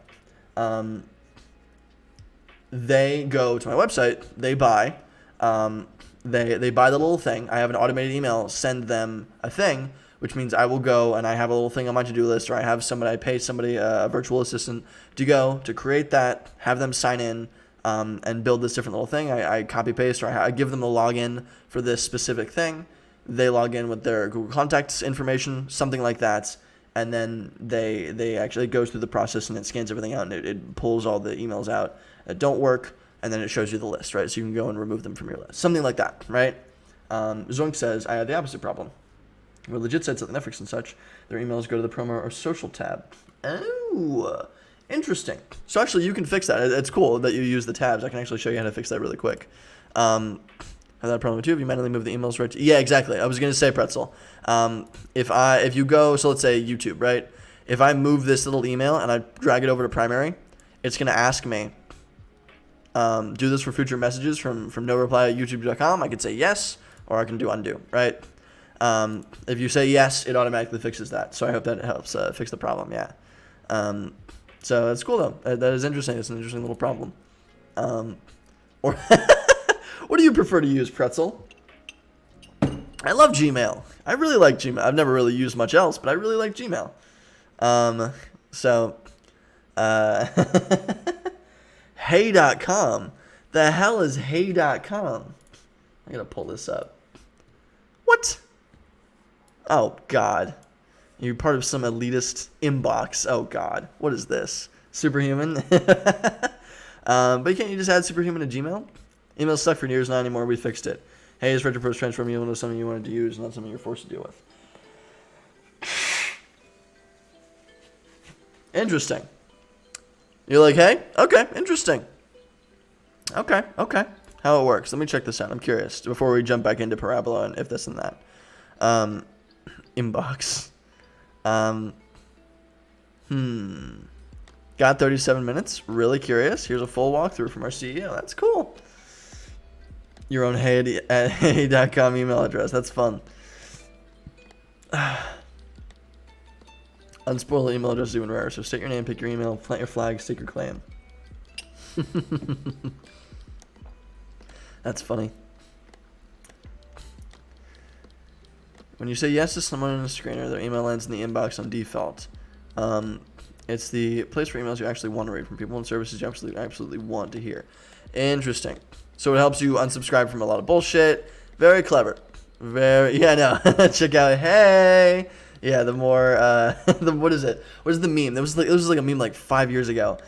They go to my website, they buy, they buy the little thing. I have an automated email, send them a thing, which means I will go and I have a little thing on my to-do list, or I pay somebody, a virtual assistant, to go to create that, have them sign in, and build this different little thing. I copy paste, or I give them the login for this specific thing. They log in with their Google Contacts information, something like that, and then they actually goes through the process and it scans everything out, and it pulls all the emails out that don't work, and then it shows you the list, right? So you can go and remove them from your list, something like that, right? Zoink says, I had the opposite problem. Where Legit said something Netflix and such, their emails go to the promo or social tab. Oh, interesting. So actually, you can fix that. It's cool that you use the tabs. I can actually show you how to fix that really quick. Have that problem too. If you manually move the emails right to, yeah, exactly. I was gonna say Pretzel. If you go, so let's say YouTube, right? If I move this little email and I drag it over to primary, it's gonna ask me, do this for future messages from no reply at youtube.com. I could say yes, or I can do undo, right? If you say yes, it automatically fixes that. So I hope that helps fix the problem. Yeah. So it's cool though. That is interesting. It's an interesting little problem. Or what do you prefer to use, Pretzel? I love Gmail. I really like Gmail. I've never really used much else, but I really like Gmail. Hey.com. The hell is hey.com? I gotta pull this up. What? Oh, God. You're part of some elitist inbox. Oh, God. What is this? Superhuman? But can't you just add Superhuman to Gmail? Email's stuck for years, not anymore. We fixed it. Hey, is RetroPros transforming you into something you wanted to use, not something you're forced to deal with? Interesting. You're like, hey? Okay, interesting. Okay. How it works. Let me check this out. I'm curious before we jump back into Parabola and if this and that. Inbox. Got 37 minutes. Really curious. Here's a full walkthrough from our CEO. That's cool. Your own hey.com email address. That's fun. Unspoiled email address is even rare. So state your name, pick your email, plant your flag, stick your claim. That's funny. When you say yes to someone in a screener, their email lands in the inbox on default. It's the place for emails you actually want to read from people and services you absolutely want to hear. Interesting. So it helps you unsubscribe from a lot of bullshit. Very clever. Check out, hey. Yeah, the more, what is it? What is the meme? It was like a meme like 5 years ago.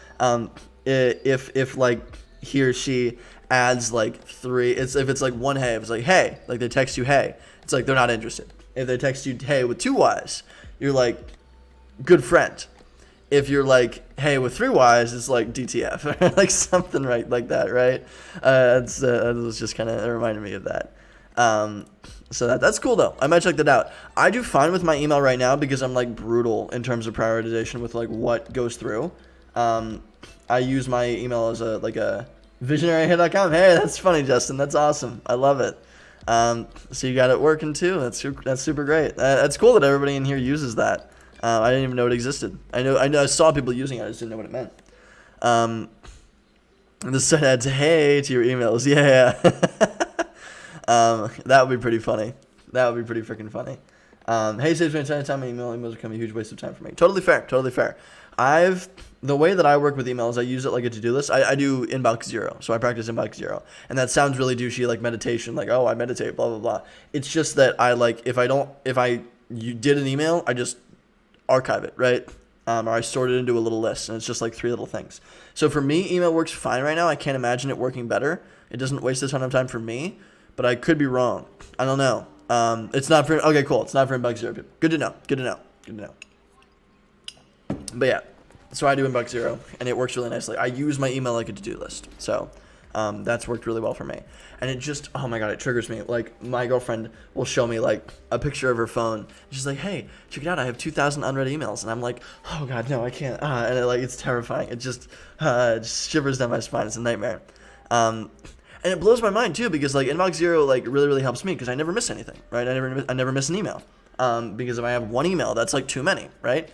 If like he or she adds like three, if it's like one hey, if it's like hey, like they text you hey, it's like they're not interested. If they text you hey with 2 Y's, you're like good friend. If you're like hey with 3 Y's, it's like DTF, like something right like that, right? It was just kind of reminded me of that. So that's cool though. I might check that out. I do fine with my email right now because I'm like brutal in terms of prioritization with like what goes through. I use my email as a visionaryhead.com. Hey, that's funny, Justin. That's awesome. I love it. So you got it working too. That's super great. That's cool that everybody in here uses that. I didn't even know it existed. I know I saw people using it. I just didn't know what it meant. And the site adds hey to your emails. Yeah. That would be pretty funny. That would be pretty freaking funny. Hey, saves me a ton of time. Emails become a huge waste of time for me. Totally fair. The way that I work with emails, I use it like a to-do list. I do inbox zero, so I practice inbox zero, and that sounds really douchey, like meditation, like oh I meditate, blah blah blah. It's just that I like if you did an email, I just archive it, right? Or I sort it into a little list, and it's just like 3 little things. So for me, email works fine right now. I can't imagine it working better. It doesn't waste a ton of time for me, but I could be wrong. I don't know. It's not for okay, cool. It's not for inbox zero people. Good to know. But yeah. So I do inbox zero, and it works really nicely. I use my email like a to-do list, so that's worked really well for me. And it just, oh my god, it triggers me. Like my girlfriend will show me like a picture of her phone. She's like, "Hey, check it out! I have 2,000 unread emails," and I'm like, "Oh god, no, I can't!" And it's terrifying. It just shivers down my spine. It's a nightmare. And it blows my mind too because like inbox zero like really helps me because I never miss anything, right? I never miss an email because if I have one email, that's like too many, right?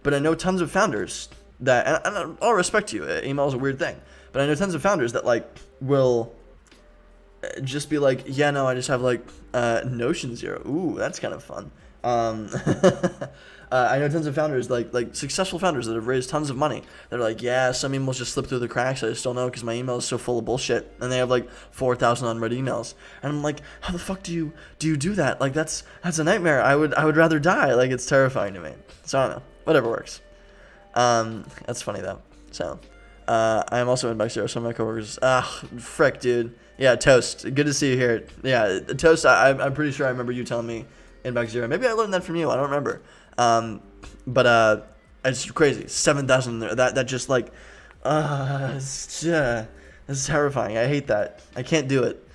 But I know tons of founders that, and I'll respect you, email is a weird thing, but I know tons of founders that like will just be like, yeah, no, I just have like Notion zero. Ooh, that's kind of fun. I know tons of founders, like successful founders that have raised tons of money. They're like, yeah, some emails just slip through the cracks. I just don't know because my email is so full of bullshit, and they have like 4,000 unread emails. And I'm like, how the fuck do you do that? Like that's a nightmare. I would rather die. Like it's terrifying to me. So I don't know. Whatever works. That's funny though. So I am also in Bike Zero. Some of my coworkers. Frick, dude. Yeah, Toast. Good to see you here. Yeah, Toast. I'm pretty sure I remember you telling me in Bike Zero. Maybe I learned that from you. I don't remember. But it's crazy. 7,000. That just like, it's terrifying. I hate that. I can't do it.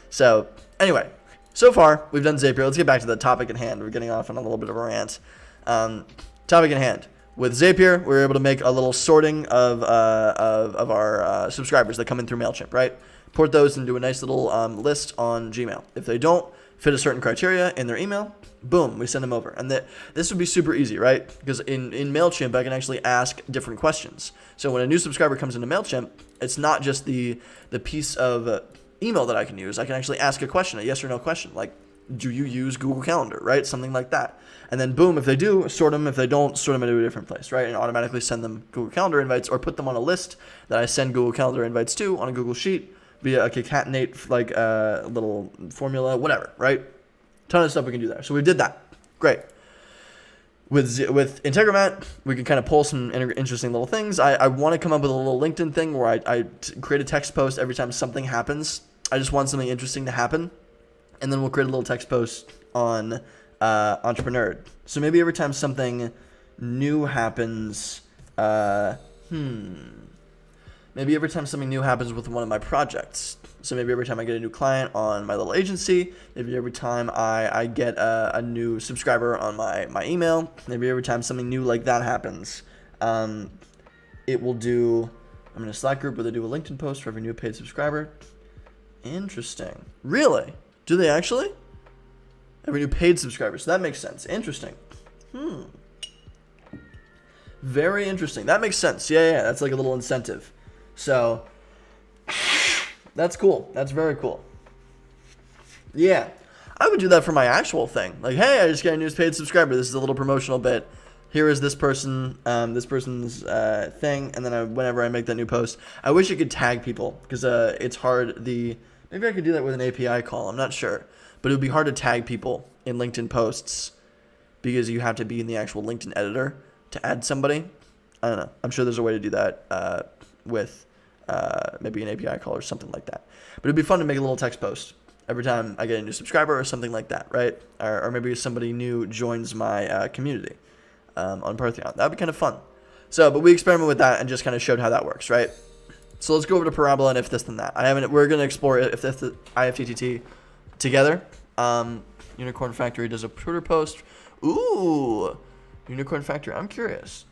So anyway, so far we've done Zapier. Let's get back to the topic at hand. We're getting off on a little bit of a rant. Topic at hand. With Zapier, we were able to make a little sorting of our subscribers that come in through MailChimp, right? Port those into a nice little list on Gmail. If they don't fit a certain criteria in their email, boom, we send them over. And this would be super easy, right? Because in MailChimp, I can actually ask different questions. So when a new subscriber comes into MailChimp, it's not just the piece of email that I can use. I can actually ask a question, a yes or no question, like, do you use Google Calendar, right? Something like that. And then boom, if they do, sort them. If they don't, sort them into a different place, right? And automatically send them Google Calendar invites or put them on a list that I send Google Calendar invites to on a Google Sheet via a concatenate like little formula, whatever, right? Ton of stuff we can do there. So we did that. Great. With Integromat, we can kind of pull some interesting little things. I want to come up with a little LinkedIn thing where I create a text post every time something happens. I just want something interesting to happen. And then we'll create a little text post on EntrepreNerd. So maybe every time something new happens, maybe every time something new happens with one of my projects. So maybe every time I get a new client on my little agency, maybe every time I get a new subscriber on my email, maybe every time something new like that happens, it will do, I'm in a Slack group where they do a LinkedIn post for every new paid subscriber. Interesting. Really? Do they actually? Every new paid subscriber. So that makes sense. Interesting. Very interesting. That makes sense. Yeah. That's like a little incentive. So that's cool. That's very cool. Yeah. I would do that for my actual thing. Like, hey, I just got a new paid subscriber. This is a little promotional bit. Here is this person's thing. And then whenever I make that new post, I wish I could tag people because it's hard. Maybe I could do that with an API call. I'm not sure. But it would be hard to tag people in LinkedIn posts because you have to be in the actual LinkedIn editor to add somebody. I don't know. I'm sure there's a way to do that with maybe an API call or something like that. But it'd be fun to make a little text post every time I get a new subscriber or something like that, right? Or maybe somebody new joins my community on Parthenon. That would be kind of fun. But we experimented with that and just kind of showed how that works, right? So let's go over to Parabola and if this then that. We're going to explore if this the IFTTT together. Unicorn Factory does a Twitter post. Ooh, Unicorn Factory. I'm curious.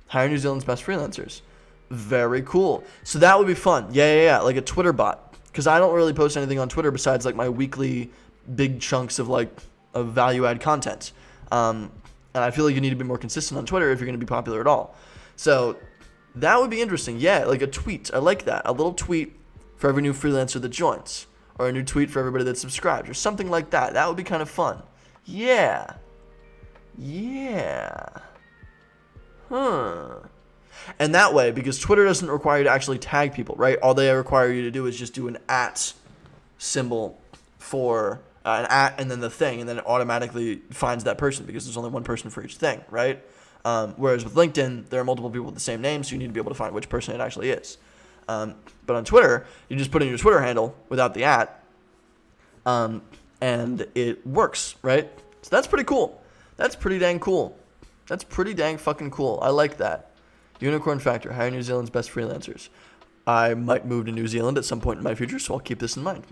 Hire New Zealand's best freelancers. Very cool. So that would be fun. Yeah. Like a Twitter bot. Because I don't really post anything on Twitter besides like my weekly big chunks of value add content. And I feel like you need to be more consistent on Twitter if you're going to be popular at all. So that would be interesting. Yeah, like a tweet. I like that. A little tweet for every new freelancer that joins. Or a new tweet for everybody that subscribes. Or something like that. That would be kind of fun. Yeah. And that way, because Twitter doesn't require you to actually tag people, right? All they require you to do is just do an @ symbol for an @ and then the thing, and then it automatically finds that person because there's only one person for each thing, right? Whereas with LinkedIn, there are multiple people with the same name, so you need to be able to find which person it actually is. But on Twitter, you just put in your Twitter handle without the @ and it works, right? So that's pretty cool. That's pretty dang cool. That's pretty dang fucking cool. I like that. Unicorn Factor, hire New Zealand's best freelancers. I might move to New Zealand at some point in my future, so I'll keep this in mind.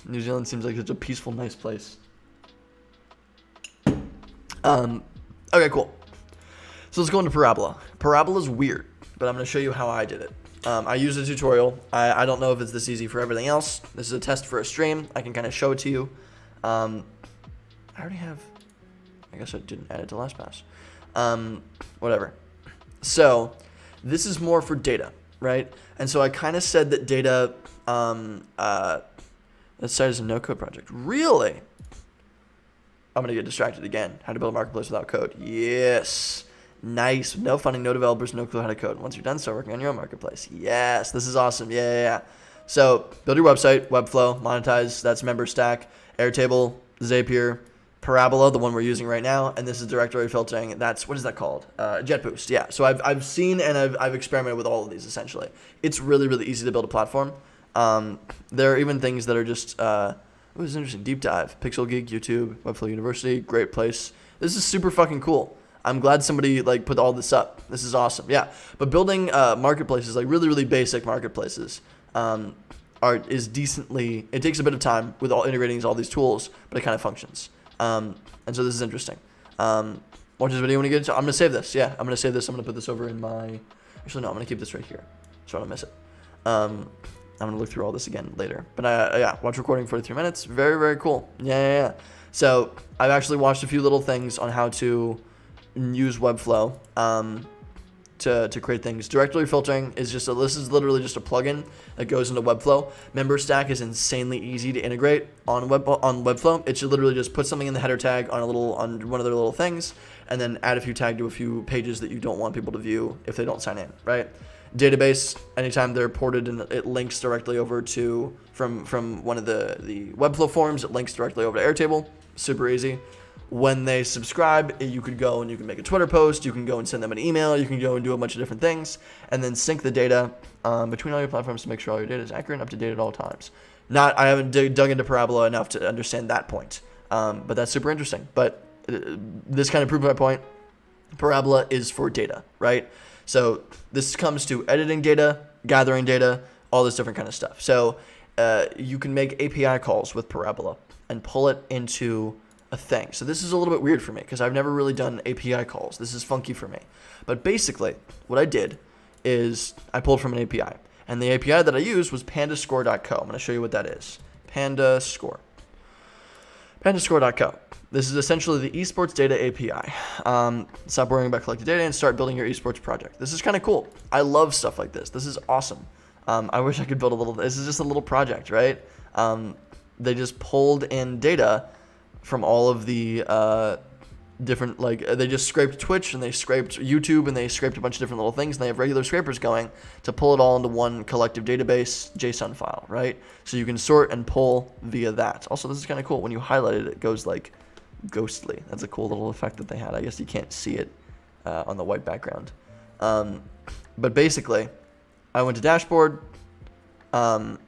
New Zealand seems like such a peaceful, nice place. Okay, cool. So let's go into Parabola. Parabola's weird, but I'm going to show you how I did it. I used a tutorial. I don't know if it's this easy for everything else. This is a test for a stream. I can kind of show it to you. I already have... I guess I didn't add it to LastPass. Whatever. So this is more for data, right? And so I kind of said that data, that site is a no-code project. Really? I'm going to get distracted again. How to build a marketplace without code. Yes. Nice. No funding, no developers, no clue how to code. Once you're done, start working on your own marketplace. Yes. This is awesome. Yeah. So build your website, Webflow, monetize. That's MemberStack, Airtable, Zapier, Parabola, the one we're using right now, and this is directory filtering. That's, what is that called? JetBoost. Yeah. So I've seen and I've experimented with all of these essentially. It's really, really easy to build a platform. There are even things that are just, it was interesting. Deep dive, Pixel Geek, YouTube, Webflow University, great place. This is super fucking cool. I'm glad somebody like put all this up. This is awesome. Yeah. But building marketplaces, like really, really basic marketplaces, is decently, it takes a bit of time with all integrating all these tools, but it kind of functions. And so this is interesting. Watch this video when you get into, I'm going to save this. Yeah. I'm going to save this. I'm going to put this over in my, actually no, I'm going to keep this right here so I don't miss it. I'm going to look through all this again later, but yeah, watch recording 43 minutes. Very, very cool. Yeah. So I've actually watched a few little things on how to use Webflow to create things. Directory filtering is just this is literally just a plugin that goes into Webflow. MemberStack is insanely easy to integrate on Webflow. It should literally just put something in the header tag on one of their little things, and then add a few tag to a few pages that you don't want people to view if they don't sign in, right? Database, anytime they're ported and it links directly over to from one of the Webflow forms, it links directly over to Airtable. Super easy. When they subscribe, you could go and you can make a Twitter post, you can go and send them an email, you can go and do a bunch of different things, and then sync the data between all your platforms to make sure all your data is accurate and up to date at all times. I haven't dug into Parabola enough to understand that point, but that's super interesting. But this kind of proved my point. Parabola is for data, right? So this comes to editing data, gathering data, all this different kind of stuff. So you can make API calls with Parabola and pull it into a thing. So this is a little bit weird for me because I've never really done API calls. This is funky for me. But basically, what I did is I pulled from an API. And the API that I used was pandascore.co. I'm going to show you what that is. Pandascore. Pandascore.co. This is essentially the esports data API. Stop worrying about collecting data and start building your esports project. This is kind of cool. I love stuff like this. This is awesome. I wish I could build a little. This is just a little project, right? They just pulled in data from all of the different, they just scraped Twitch and they scraped YouTube and they scraped a bunch of different little things, and they have regular scrapers going to pull it all into one collective database JSON file, right? So you can sort and pull via that. Also, this is kind of cool. When you highlight it, it goes like ghostly. That's a cool little effect that they had. I guess you can't see it on the white background. But basically, I went to dashboard. My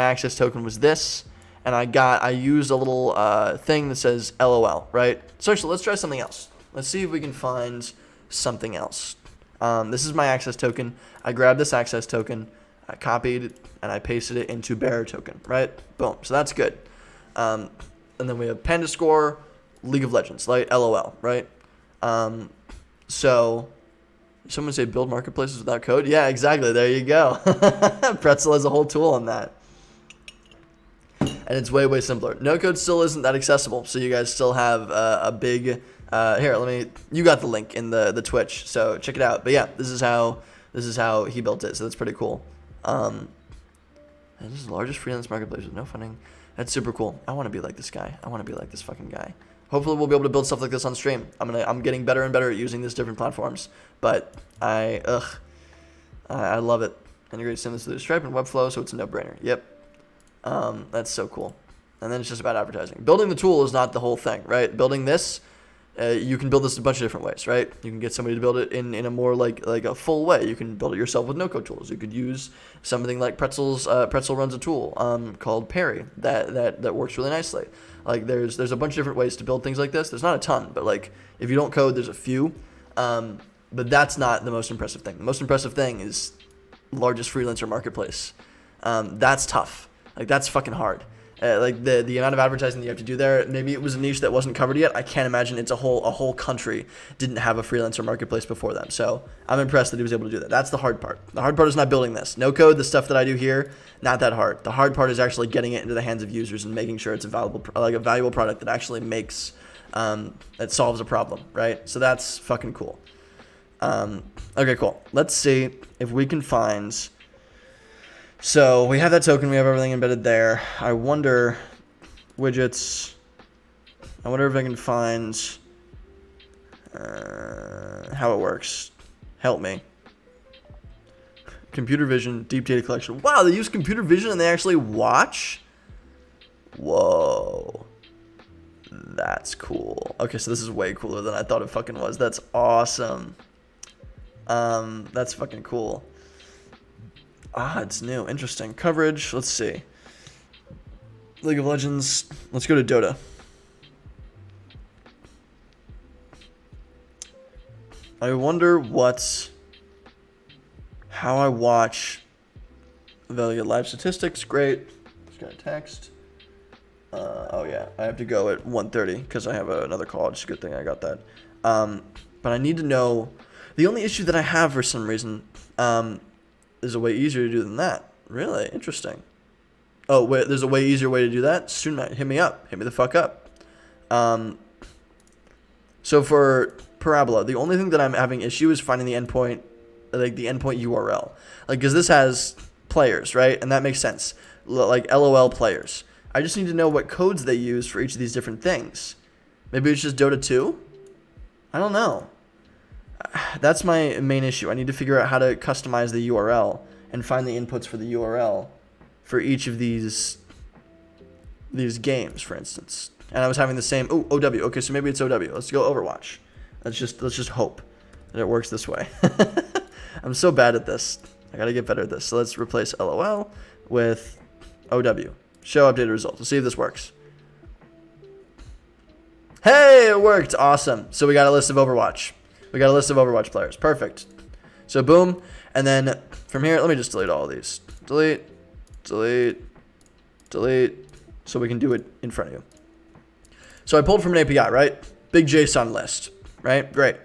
access token was this. And I used a little thing that says LOL, right? So actually, let's try something else. Let's see if we can find something else. This is my access token. I grabbed this access token, I copied it, and I pasted it into bearer token, right? Boom. So that's good. And then we have Pandascore, League of Legends, like LOL, right? So someone say build marketplaces without code. Yeah, exactly. There you go. Pretzel has a whole tool on that. And it's way, way simpler. No code still isn't that accessible, so you guys still have a big. Here, you got the link in the Twitch, so check it out. But yeah, this is how he built it, so that's pretty cool. And this is the largest freelance marketplace with no funding. That's super cool. I want to be like this guy. I want to be like this fucking guy. Hopefully, we'll be able to build stuff like this on stream. I'm getting better and better at using these different platforms, but I love it. Integrate seamlessly with Stripe and Webflow, so it's a no-brainer. Yep. That's so cool. And then it's just about advertising. Building the tool is not the whole thing, right? Building this, you can build this a bunch of different ways, right? You can get somebody to build it in a more like a full way. You can build it yourself with no-code tools. You could use something like Pretzel runs a tool called Perry that works really nicely. Like there's a bunch of different ways to build things like this. There's not a ton, but like if you don't code, there's a few. But that's not the most impressive thing. The most impressive thing is largest freelancer marketplace. That's tough. Like that's fucking hard. Like the amount of advertising that you have to do there. Maybe it was a niche that wasn't covered yet. I can't imagine a whole country didn't have a freelancer marketplace before them. So I'm impressed that he was able to do that. That's the hard part. The hard part is not building this. No code, the stuff that I do here, not that hard. The hard part is actually getting it into the hands of users and making sure it's a valuable product that actually makes that solves a problem, right? So that's fucking cool. Okay, cool. Let's see if we can find. So we have that token, we have everything embedded there. I wonder, widgets, I wonder if I can find how it works. Help me. Computer vision, deep data collection. Wow, they use computer vision and they actually watch? Whoa. That's cool. Okay, so this is way cooler than I thought it fucking was. That's awesome. That's fucking cool. Ah, it's new. Interesting. Coverage. Let's see. League of Legends. Let's go to Dota. I wonder how I watch. Evaluate live statistics. Great. Just got a text. Oh yeah, I have to go at 1:30 because I have another call. It's a good thing I got that. But I need to know. The only issue that I have for some reason is a way easier to do than that. Really interesting. Oh wait, there's a way easier way to do that. Student, hit me up. Hit me the fuck up. So for Parabola, the only thing that I'm having issue is finding the endpoint, like the endpoint URL, like because this has players, right? And that makes sense. Like LOL players. I just need to know what codes they use for each of these different things. Maybe it's just Dota 2? I don't know. That's my main issue. I need to figure out how to customize the URL and find the inputs for the URL for each of these games, for instance. And I was having the same, OW. Okay, so maybe it's OW. Let's go Overwatch. Let's just hope that it works this way. I'm so bad at this. I gotta get better at this. So let's replace LOL with OW. Show updated results. Let's see if this works. Hey, it worked. Awesome. So we got a list of Overwatch. We got a list of Overwatch players. Perfect. So boom. And then from here, let me just delete all of these. Delete, delete, delete. So we can do it in front of you. So I pulled from an API, right? Big JSON list, right? Great.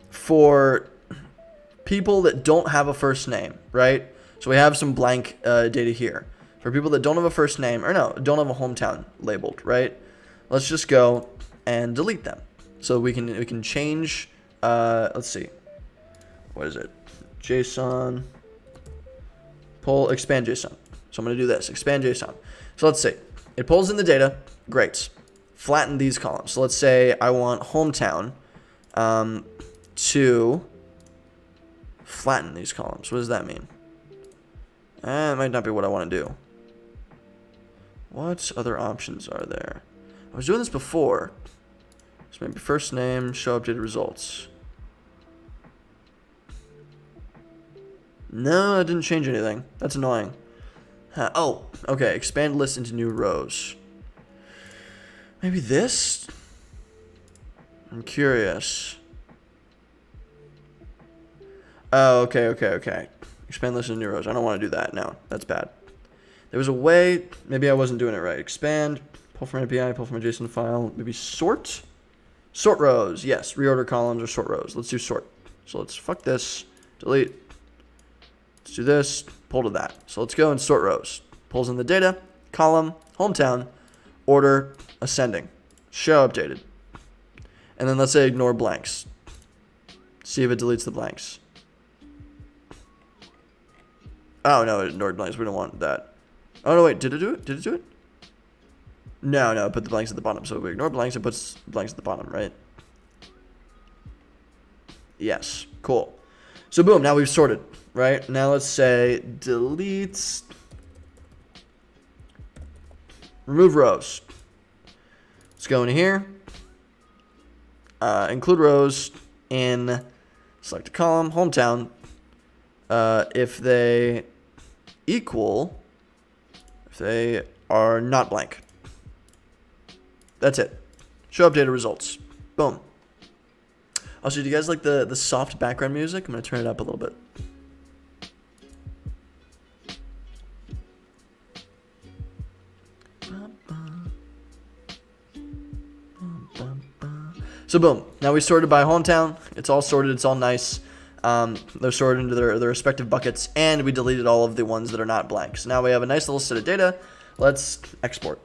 For people that don't have a first name, right? So we have some blank data here. For people that don't have a first name, or no, don't have a hometown labeled, right? Let's just go and delete them. So we can change, let's see. What is it? JSON, pull, expand JSON. So I'm going to do this, expand JSON. So let's see. It pulls in the data. Great. Flatten these columns. So let's say I want hometown to flatten these columns. What does that mean? It might not be what I want to do. What other options are there? I was doing this before. So maybe first name, show updated results. No, I didn't change anything. That's annoying. Oh, okay. Expand list into new rows. Maybe this? I'm curious. Oh, okay. Expand list into new rows. I don't want to do that. No, that's bad. There was a way. Maybe I wasn't doing it right. Expand. Pull from an API. Pull from a JSON file. Maybe sort. Sort rows. Yes. Reorder columns or sort rows. Let's do sort. So let's fuck this. Delete. Let's do this. Pull to that. So let's go and sort rows. Pulls in the data. Column. Hometown. Order. Ascending. Show updated. And then let's say ignore blanks. See if it deletes the blanks. Oh, no, it ignored blanks. We don't want that. Oh, no, wait. Did it do it? Did it do it? No, it put the blanks at the bottom. So if we ignore blanks, it puts blanks at the bottom, right? Yes. Cool. So, boom. Now we've sorted, right? Now let's say delete. Remove rows. Let's go in here. Include rows in select a column, hometown. If they equal, if they are not blank. That's it. Show updated results. Boom. Also, do you guys like the soft background music? I'm going to turn it up a little bit. So boom, now we sorted by hometown. It's all sorted, it's all nice. They're sorted into their respective buckets, and we deleted all of the ones that are not blank. So now we have a nice little set of data. Let's export.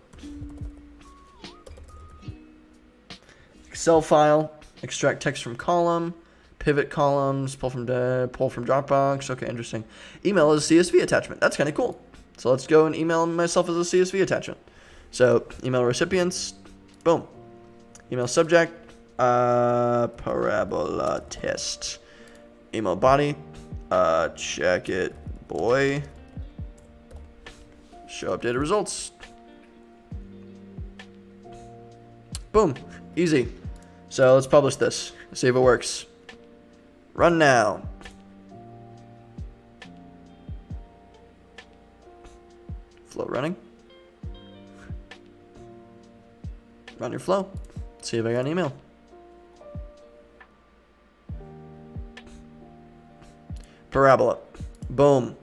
Excel file, extract text from column, pivot columns, pull from Dropbox. Okay, interesting. Email is a CSV attachment. That's kind of cool. So let's go and email myself as a CSV attachment. So email recipients, Boom. Email subject, parabola test. Email body, check it, boy. Show updated results. Boom. Easy. So let's publish this. See if it works. Run now. Flow running. Run your flow. See if I got an email. Parabola. Boom.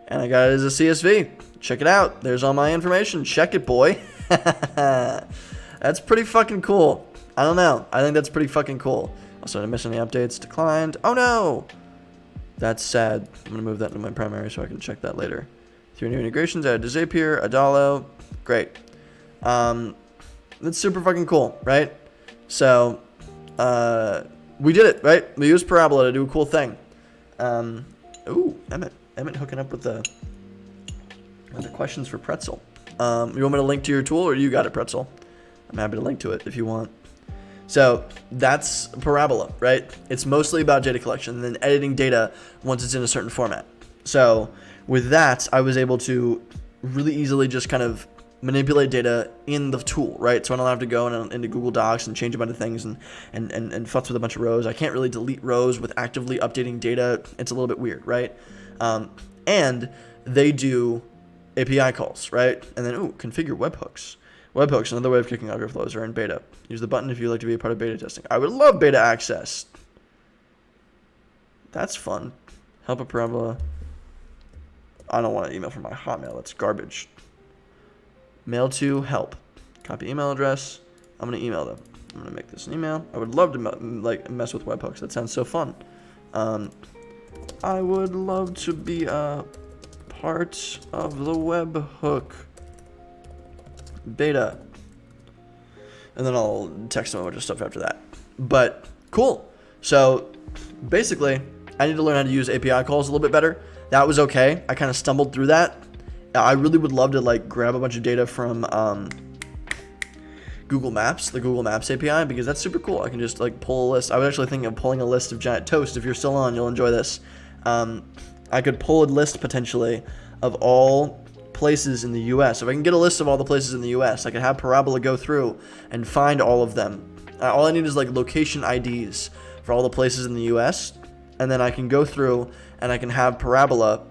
And I got it as a CSV. Check it out. There's all my information. Check it, boy. That's pretty fucking cool. I don't know. I think that's pretty fucking cool. Also, did I miss any updates? Declined. Oh no! That's sad. I'm gonna move that into my primary so I can check that later. 3 new integrations. Added to Zapier. Adalo. Great. That's super fucking cool, right? So, we did it, right? We used Parabola to do a cool thing. Ooh, Emmett hooking up with the questions for Pretzel. You want me to link to your tool, or you got it, Pretzel? I'm happy to link to it if you want. So that's Parabola, right? It's mostly about data collection and then editing data once it's in a certain format. So with that, I was able to really easily just kind of manipulate data in the tool, right? So I don't have to go into Google Docs and change a bunch of things and futz with a bunch of rows. I can't really delete rows with actively updating data. It's a little bit weird, right? And they do API calls, right? And then, configure webhooks. Webhooks, another way of kicking off your flows, are in beta. Use the button if you'd like to be a part of beta testing. I would love beta access. That's fun. Help a Parabola. I don't want an email from my Hotmail. That's garbage. Mail to help. Copy email address. I'm going to email them. I'm going to make this an email. I would love to mess with webhooks. That sounds so fun. I would love to be a part of the webhook beta. And then I'll text them a bunch of stuff after that. But cool. So basically, I need to learn how to use API calls a little bit better. That was okay. I kind of stumbled through that. I really would love to grab a bunch of data from Google Maps, the Google Maps API, because that's super cool. I can just pull a list. I was actually thinking of pulling a list of Giant Toast. If you're still on, you'll enjoy this. I could pull a list potentially of all places in the US. If I can get a list of all the places in the US, I could have Parabola go through and find all of them. All I need is location IDs for all the places in the US, and then I can go through and I can have Parabola.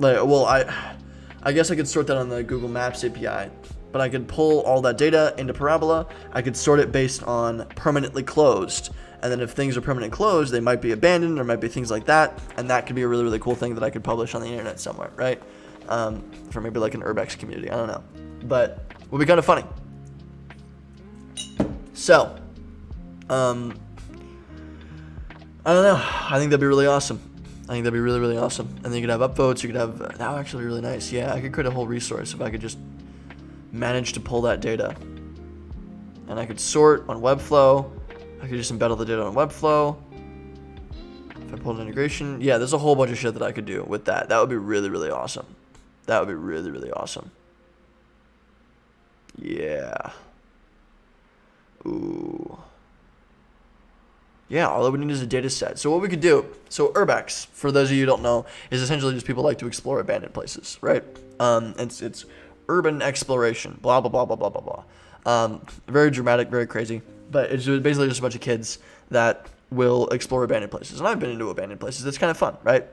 I guess I could sort that on the Google Maps API, but I could pull all that data into Parabola. I could sort it based on permanently closed. And then if things are permanently closed, they might be abandoned or might be things like that. And that could be a really, really cool thing that I could publish on the internet somewhere, right? For maybe an Urbex community. I don't know. But it would be kind of funny. So, I don't know. I think that'd be really awesome. I think that'd be really, really awesome. And then you could have upvotes. You could have, that would actually be really nice. Yeah, I could create a whole resource if I could just manage to pull that data. And I could sort on Webflow. I could just embed all the data on Webflow. If I pulled an integration. Yeah, there's a whole bunch of shit that I could do with that. That would be really, really awesome. That would be really, really awesome. Yeah. Ooh. Yeah, all we need is a data set. So what we could do, so Urbex, for those of you who don't know, is essentially just people like to explore abandoned places, right? It's urban exploration, blah, blah, blah, blah, blah, blah, blah. Very dramatic, very crazy. But it's basically just a bunch of kids that will explore abandoned places. And I've been into abandoned places. It's kind of fun, right?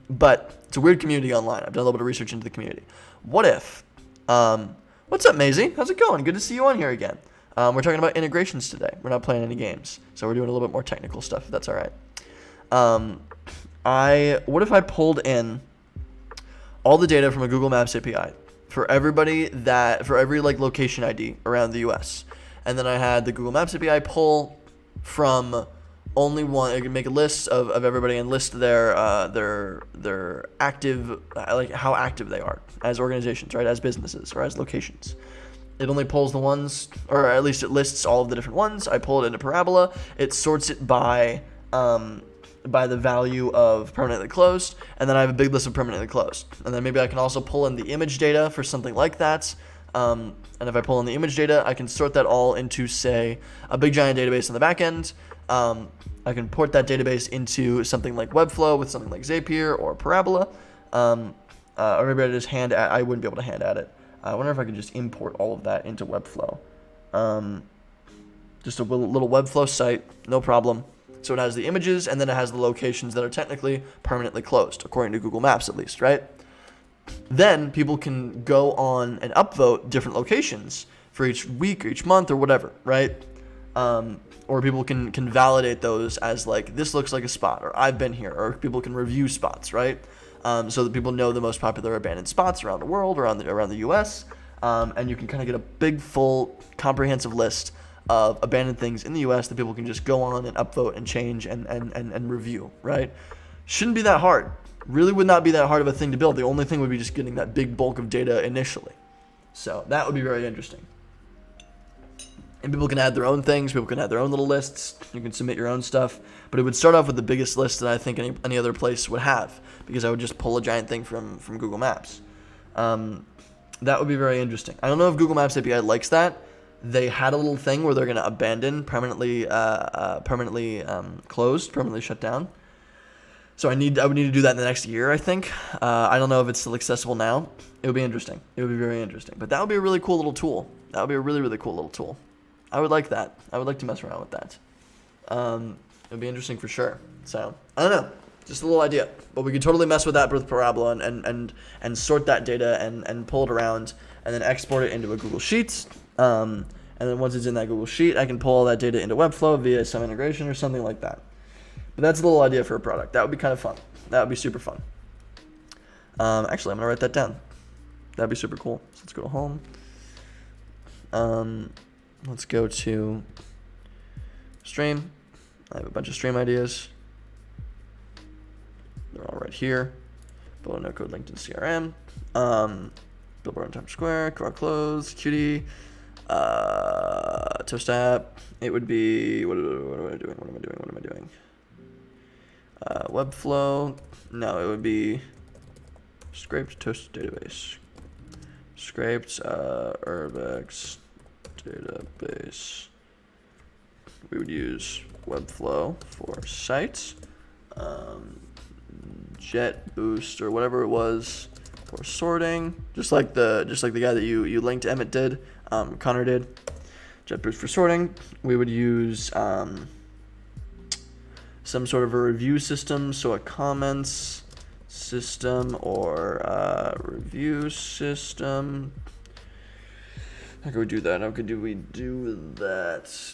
But it's a weird community online. I've done a little bit of research into the community. What if, what's up, Maisie? How's it going? Good to see you on here again. We're talking about integrations today. We're not playing any games. So we're doing a little bit more technical stuff, if that's all right. What if I pulled in all the data from a Google Maps API for everybody for every location ID around the US. And then I had the Google Maps API pull from only one. I could make a list of everybody and list their active, how active they are as organizations, right? As businesses or as locations. It only pulls the ones, or at least it lists all of the different ones. I pull it into Parabola. It sorts it by the value of permanently closed, and then I have a big list of permanently closed. And then maybe I can also pull in the image data for something like that. And if I pull in the image data, I can sort that all into, say, a big giant database on the back end. I can port that database into something like Webflow with something like Zapier or Parabola. Or maybe I just I wouldn't be able to hand add it. I wonder if I could just import all of that into Webflow. Just a little Webflow site, no problem. So it has the images, and then it has the locations that are technically permanently closed, according to Google Maps at least, right? Then people can go on and upvote different locations for each week or each month or whatever, right? Or people can validate those as like, this looks like a spot, or I've been here, or people can review spots, right? So that people know the most popular abandoned spots around the world, around the US, and you can kind of get a big, full, comprehensive list of abandoned things in the US that people can just go on and upvote and change and review, right? Shouldn't be that hard. Really would not be that hard of a thing to build. The only thing would be just getting that big bulk of data initially. So that would be very interesting. And people can add their own things. People can add their own little lists. You can submit your own stuff. But it would start off with the biggest list that I think any other place would have, because I would just pull a giant thing from Google Maps. That would be very interesting. I don't know if Google Maps API likes that. They had a little thing where they're going to abandon, permanently closed, permanently shut down. So I would need to do that in the next year, I think. I don't know if it's still accessible now. It would be interesting. It would be very interesting. But that would be a really cool little tool. That would be a really, really cool little tool. I would like that. I would like to mess around with that. It would be interesting for sure. So, I don't know. Just a little idea. But we could totally mess with that with Parabola and sort that data and pull it around and then export it into a Google Sheets. And then once it's in that Google Sheet, I can pull all that data into Webflow via some integration or something like that. But that's a little idea for a product. That would be kind of fun. That would be super fun. Actually, I'm going to write that down. That'd be super cool. So let's go to home. Let's go to stream. I have a bunch of stream ideas. They're all right here. Build a no-code LinkedIn CRM. Billboard on Times Square. QR close. Qt. Toast app. It would be... What am I doing? Webflow. No, it would be scraped toast database. Scraped Urbex database. We would use Webflow for sites. Jet Boost or whatever it was for sorting. Just like the guy that you linked, Emmett did. Connor did. Jet Boost for sorting. We would use some sort of a review system, so a comments system or a review system. How could we do that? How could we do that?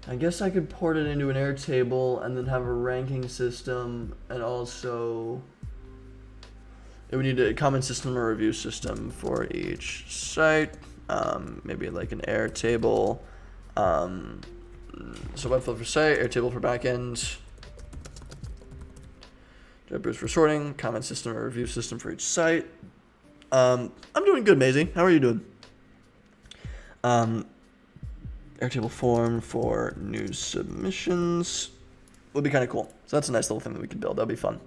I guess I could port it into an Airtable and then have a ranking system, and also it would need a comment system or review system for each site. Maybe like an Airtable. So Webflow for site, Airtable for backend, JetBoost for sorting, comment system or review system for each site. I'm doing good, Maisie. How are you doing? Airtable form for new submissions would be kind of cool. So that's a nice little thing that we could build. That'd be fun.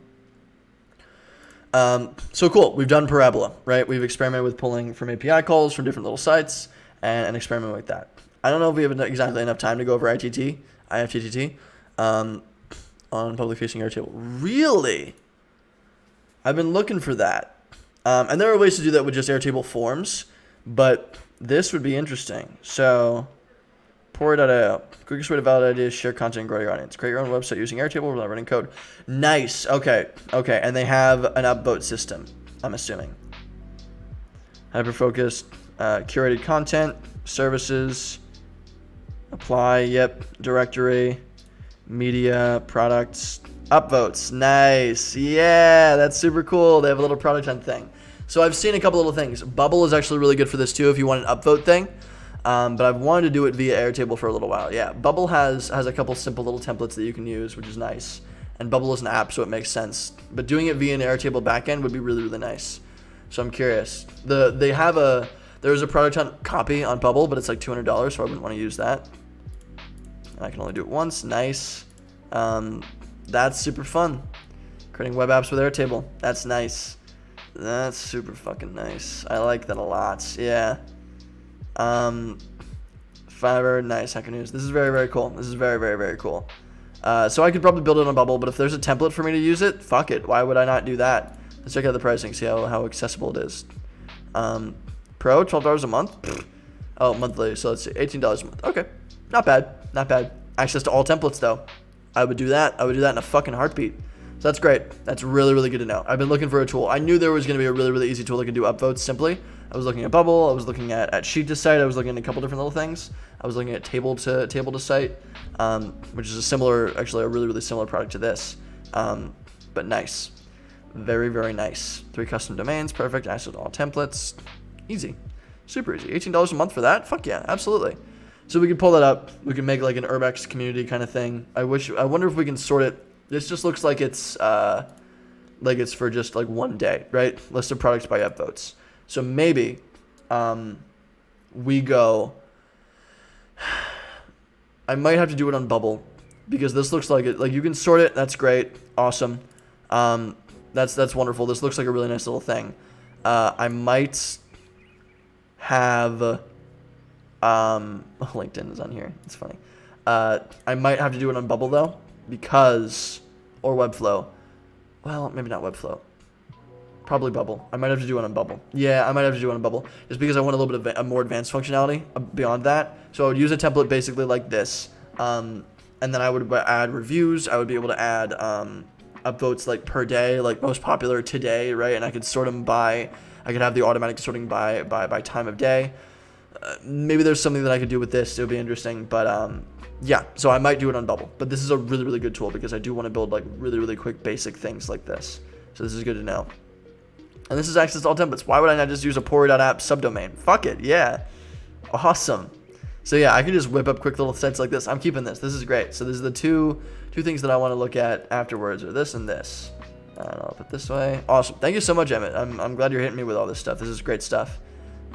So cool. We've done Parabola, right? We've experimented with pulling from API calls from different little sites and experiment like that. I don't know if we have exactly enough time to go over IFTTT on public facing Airtable. Really? I've been looking for that. And there are ways to do that with just Airtable forms, but this would be interesting. So, Pori.io. Quickest way to validate ideas, share content, and grow your audience. Create your own website using Airtable without running code. Nice. Okay. And they have an upvote system, I'm assuming. Hyper-focused, curated content, services, apply, yep, directory, media, products, upvotes. Nice. Yeah, that's super cool. They have a little product hunt thing. So I've seen a couple little things. Bubble is actually really good for this too if you want an upvote thing. But I've wanted to do it via Airtable for a little while. Yeah, Bubble has a couple simple little templates that you can use, which is nice. And Bubble is an app, so it makes sense. But doing it via an Airtable backend would be really, really nice. So I'm curious. There's a product hunt copy on Bubble, but it's like $200, so I wouldn't want to use that. I can only do it once. Nice. That's super fun. Creating web apps with Airtable. That's nice. That's super fucking nice. I like that a lot. Yeah. Fiverr, nice. Hacker News. This is very, very cool. This is very, very, very cool. So I could probably build it on Bubble, but if there's a template for me to use it, fuck it. Why would I not do that? Let's check out the pricing, see how accessible it is. Pro, $12 a month. Pfft. Oh, monthly. So let's see, $18 a month. Okay, not bad, not bad. Access to all templates though. I would do that. I would do that in a fucking heartbeat. So that's great. That's really, really good to know. I've been looking for a tool. I knew there was going to be a really, really easy tool that could do upvotes simply. I was looking at Bubble. I was looking at Sheet to Site. I was looking at a couple different little things. I was looking at Table to Site, which is actually a really, really similar product to this. But nice. Very, very nice. 3 custom domains. Perfect. Access to all templates. Easy. Super easy. $18 a month for that? Fuck yeah. Absolutely. So we could pull that up. We can make like an Urbex community kind of thing. I wonder if we can sort it. This just looks like it's for just like one day, right? List of products by upvotes. So maybe we go. I might have to do it on Bubble because this looks like it. Like you can sort it. That's great. Awesome. That's wonderful. This looks like a really nice little thing. I might have. LinkedIn is on here. It's funny. I might have to do it on Bubble though or Webflow. Well, maybe not Webflow. Probably Bubble. I might have to do it on Bubble. Yeah, I might have to do it on Bubble. Just because I want a little bit of more advanced functionality beyond that. So I would use a template basically like this. And then I would add reviews. I would be able to add upvotes like per day, like most popular today, right? And I could sort them I could have the automatic sorting by time of day. Maybe there's something that I could do with this. It would be interesting. But yeah, so I might do it on Bubble. But this is a really, really good tool because I do want to build like really, really quick basic things like this. So this is good to know. And this is access to all templates. Why would I not just use a Pori.app subdomain? Fuck it, yeah. Awesome. So yeah, I could just whip up quick little sites like this. I'm keeping this. This is great. So this is the two things that I want to look at afterwards, are this and this. And I'll put it this way. Awesome. Thank you so much, Emmett. I'm glad you're hitting me with all this stuff. This is great stuff.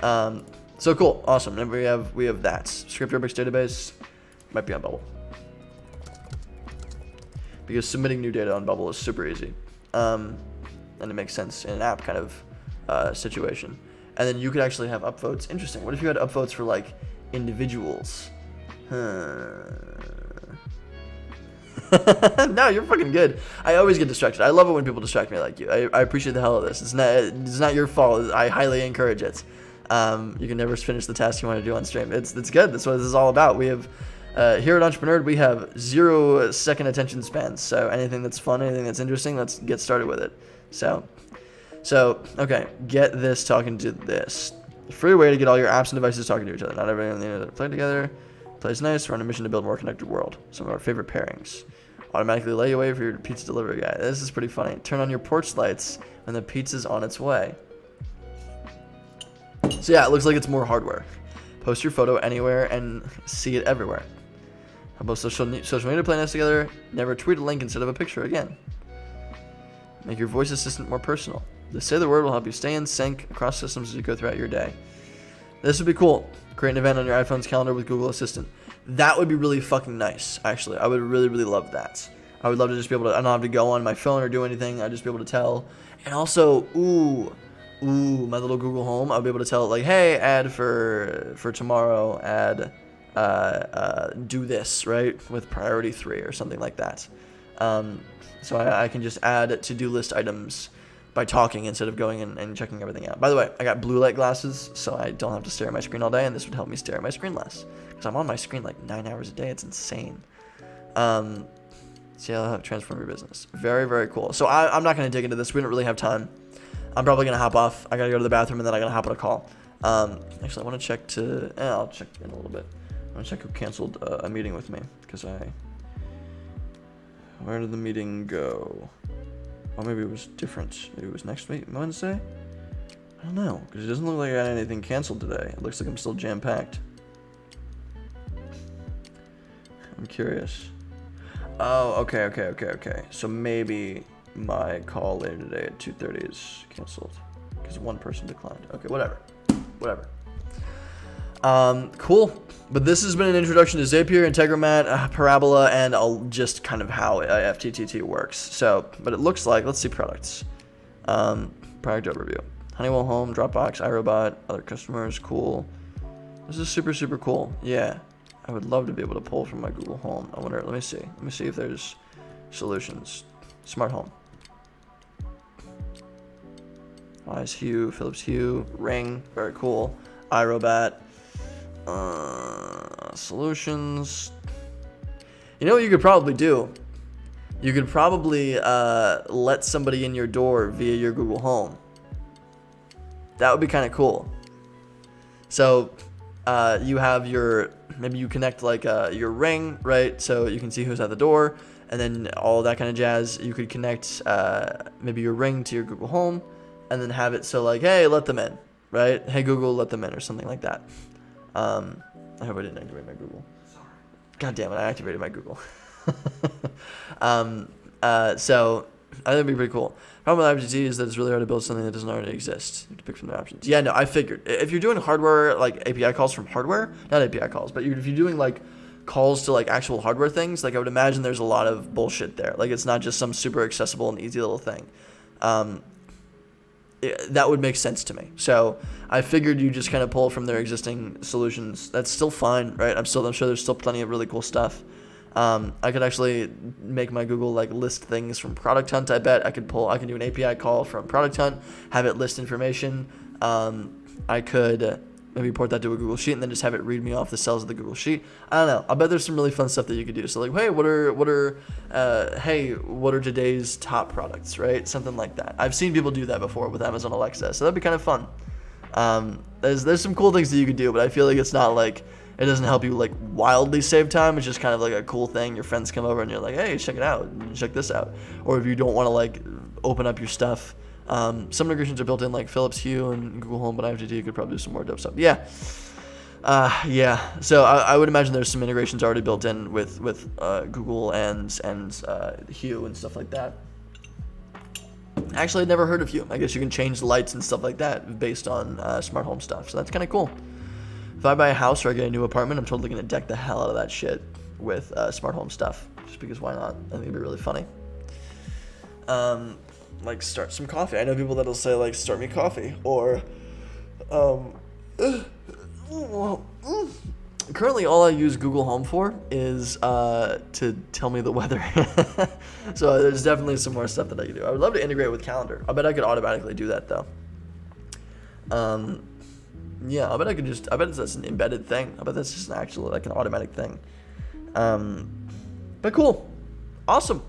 So cool. Awesome. And we have that. Script Urbex database might be on Bubble. Because submitting new data on Bubble is super easy. And it makes sense in an app kind of situation. And then you could actually have upvotes. Interesting. What if you had upvotes for like individuals? No, you're fucking good. I always get distracted. I love it when people distract me like you. I appreciate the hell of this. It's not your fault. I highly encourage it. You can never finish the task you want to do on stream. It's good. That's what this is all about. We have here at EntrepreNerd, we have 0-second attention spans. So anything that's fun, anything that's interesting, let's get started with it. So okay, get this talking to this. Free way to get all your apps and devices talking to each other. Not everyone on the internet play together. Plays nice. We're on a mission to build a more connected world. Some of our favorite pairings. Automatically lay away for your pizza delivery guy. This is pretty funny. Turn on your porch lights when the pizza's on its way. So yeah, it looks like it's more hardware. Post your photo anywhere and see it everywhere. How about social media play nice together? Never tweet a link instead of a picture again. Make your voice assistant more personal. The say the word will help you stay in sync across systems as you go throughout your day. This would be cool. Create an event on your iPhone's calendar with Google Assistant. That would be really fucking nice, actually. I would really, really love that. I would love to just be able to, I don't have to go on my phone or do anything. I'd just be able to tell. And also, my little Google Home, I'll be able to tell it like, hey, add for tomorrow, add, do this, right? With priority 3 or something like that. So I can just add to-do list items by talking instead of going and checking everything out. By the way, I got blue light glasses, so I don't have to stare at my screen all day, and this would help me stare at my screen less. Because I'm on my screen like 9 hours a day. It's insane. See how to transform your business. Very, very cool. So I'm not going to dig into this. We don't really have time. I'm probably going to hop off. I got to go to the bathroom, and then I got to hop on a call. Actually, I want to check I'll check in a little bit. I want to check who canceled a meeting with me, because where did the meeting go? Oh, maybe it was different. Maybe it was next week, Wednesday? I don't know, because it doesn't look like I got anything canceled today. It looks like I'm still jam-packed. I'm curious. Oh, okay. So maybe my call later today at 2:30 is canceled because one person declined. Okay, whatever. Cool. But this has been an introduction to Zapier, Integromat, Parabola, and just kind of how IFTTT works. So, but it looks like, let's see products. Product overview. Honeywell Home, Dropbox, iRobot, other customers, cool. This is super, super cool. Yeah, I would love to be able to pull from my Google Home. I wonder, let me see if there's solutions. Smart Home. Wise Hue, Philips Hue, Ring, very cool. iRobot, solutions. You know what you could probably do? You could probably let somebody in your door via your Google Home. That would be kind of cool. So you have maybe you connect like your Ring, right? So you can see who's at the door, and then all that kind of jazz. You could connect maybe your Ring to your Google Home, and then have it so like, hey, let them in, right? Hey Google, let them in, or something like that. I hope I didn't activate my Google. Sorry. God damn it, I activated my Google. So I think it'd be pretty cool. Problem with IFTTT is that it's really hard to build something that doesn't already exist. You have to pick from the options. Yeah, no, I figured. If you're doing hardware, like API calls from hardware, not API calls, but if you're doing like calls to like actual hardware things, like I would imagine there's a lot of bullshit there. Like it's not just some super accessible and easy little thing. That would make sense to me. So I figured you just kind of pull from their existing solutions. That's still fine, right? I'm sure there's still plenty of really cool stuff. I could actually make my Google like list things from Product Hunt. I bet I could do an API call from Product Hunt, have it list information. I could maybe port that to a Google Sheet and then just have it read me off the cells of the Google Sheet. I don't know. I bet there's some really fun stuff that you could do. So like, hey, what are today's top products, right? Something like that. I've seen people do that before with Amazon Alexa, so that'd be kind of fun. There's some cool things that you could do, but I feel like it's not like, it doesn't help you like wildly save time. It's just kind of like a cool thing. Your friends come over and you're like, hey, check it out, check this out. Or if you don't want to like open up your stuff, some integrations are built in like Philips Hue and Google Home, but IFTTT could probably do some more dope stuff. Yeah. So I would imagine there's some integrations already built in with Google and Hue and stuff like that. Actually, I'd never heard of Hue. I guess you can change the lights and stuff like that based on smart home stuff. So that's kind of cool. If I buy a house or I get a new apartment, I'm totally going to deck the hell out of that shit with smart home stuff. Just because why not? I think it'd be really funny. Like start some coffee. I know people that'll say like, start me coffee. Or, currently all I use Google Home for is to tell me the weather. So there's definitely some more stuff that I could do. I would love to integrate with calendar. I bet I could automatically do that though. Yeah, I bet it's an embedded thing. I bet that's just an actual, like an automatic thing. But cool. Awesome.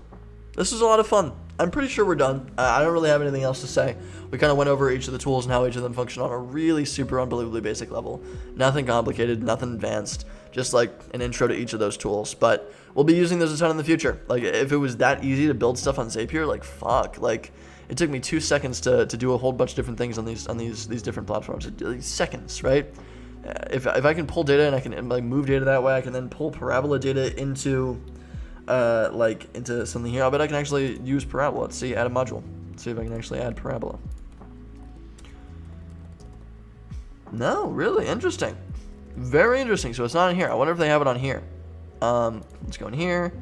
This was a lot of fun. I'm pretty sure we're done. I don't really have anything else to say. We kind of went over each of the tools and how each of them function on a really super unbelievably basic level. Nothing complicated, nothing advanced. Just like an intro to each of those tools. But we'll be using those a ton in the future. Like if it was that easy to build stuff on Zapier, like fuck. Like it took me 2 seconds to do a whole bunch of different things on these different platforms. Seconds, right? If I can pull data and I can like move data that way, I can then pull Parabola data into something here. I bet I can actually use Parabola. Let's see, add a module. Let's see if I can actually add Parabola. No, really interesting. Very interesting. So it's not in here. I wonder if they have it on here. Let's go in here.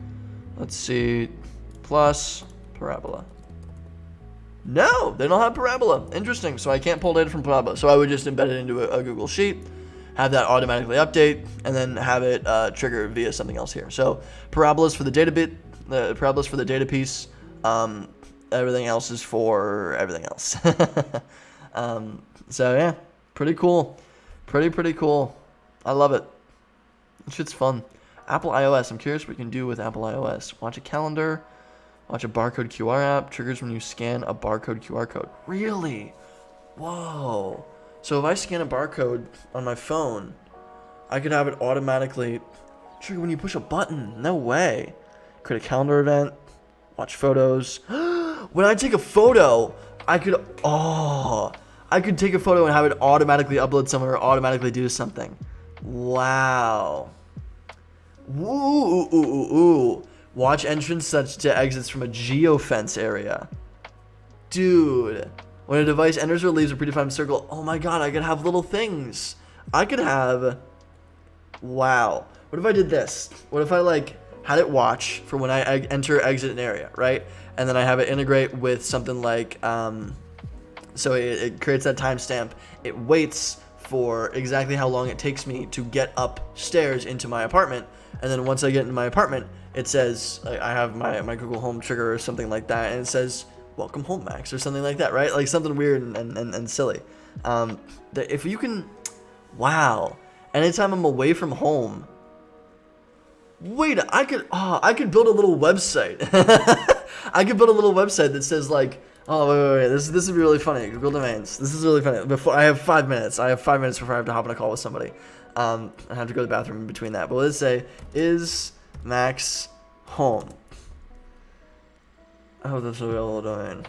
Let's see, plus Parabola. No, they don't have Parabola. Interesting. So I can't pull data from Parabola. So I would just embed it into a Google Sheet, have that automatically update, and then have it trigger via something else here. So Parabola's for the data bit, Parabola's for the data piece. Everything else is for everything else. So yeah, pretty cool. Pretty cool. I love it. This shit's fun. Apple iOS. I'm curious what you can do with Apple iOS. Watch a calendar. Watch a barcode QR app. Triggers when you scan a barcode QR code. Really? Whoa. So if I scan a barcode on my phone, I could have it automatically trigger when you push a button. No way. Create a calendar event. Watch photos. When I take a photo, I could take a photo and have it automatically upload somewhere or automatically do something. Wow. Ooh. Watch entrance such to exits from a geofence area. Dude. When a device enters or leaves a predefined circle, oh my god, I could have little things. I could have... Wow. What if I did this? What if I, like, had it watch for when I enter, exit an area, right? And then I have it integrate with something like, So it creates that timestamp. It waits for exactly how long it takes me to get upstairs into my apartment. And then once I get into my apartment, it says, I have my Google Home trigger or something like that. And it says, welcome home, Max, or something like that, right? Like something weird and silly. If you can, wow. Anytime I'm away from home, wait, I could build a little website. I could build a little website that says like, oh, wait. This would be really funny. Google Domains. This is really funny. Before I have 5 minutes. I have 5 minutes before I have to hop on a call with somebody. I have to go to the bathroom in between that. But let's say, is Max home? I hope this will be a little domain.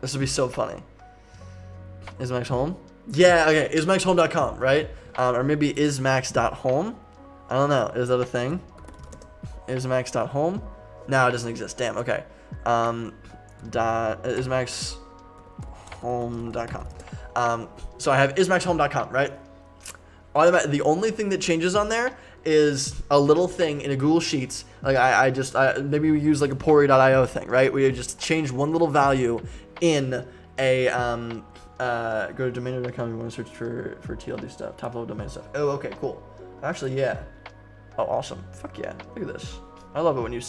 This would be so funny. Is Max home? Yeah, okay. Ismaxhome.com, right? Or maybe ismax.home. I don't know. Is that a thing? Ismax.home? No, it doesn't exist. Damn, okay. Ismaxhome.com. So I have ismaxhome.com, right? The only thing that changes on there is a little thing in a Google Sheets. Like maybe we use like a pori.io thing, right? We just change one little value in a go to domain.com. You want to search for TLD stuff, top level domain stuff. Oh, okay, cool. Actually, yeah. Oh, awesome. Fuck yeah. Look at this. I love it when you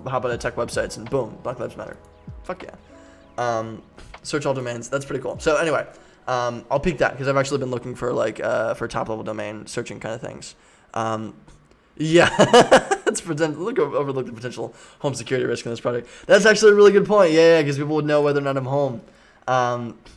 hop on tech websites and boom, Black Lives Matter. Fuck yeah. Search all domains. That's pretty cool. So anyway, I'll peek that because I've actually been looking for like for top level domain searching kind of things. Yeah, let's overlook the potential home security risk in this project. That's actually a really good point. Yeah, because people would know whether or not I'm home.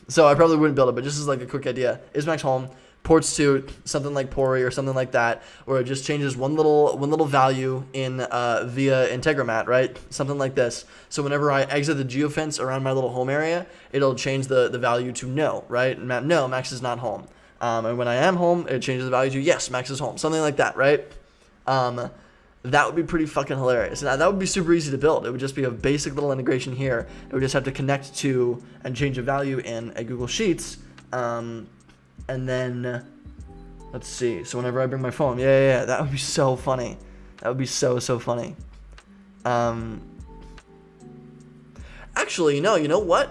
So I probably wouldn't build it, but just as like a quick idea, is Max home? Ports to something like Pori or something like that, where it just changes one little value in via Integromat, right? Something like this. So whenever I exit the geofence around my little home area, it'll change the value to no, right? No, Max is not home. And when I am home, it changes the value to yes, Max is home. Something like that, right? That would be pretty fucking hilarious. And that would be super easy to build. It would just be a basic little integration here. It would just have to connect to and change a value in a Google Sheets. And then, let's see. So whenever I bring my phone, yeah, that would be so funny. That would be so funny. Actually, you know what?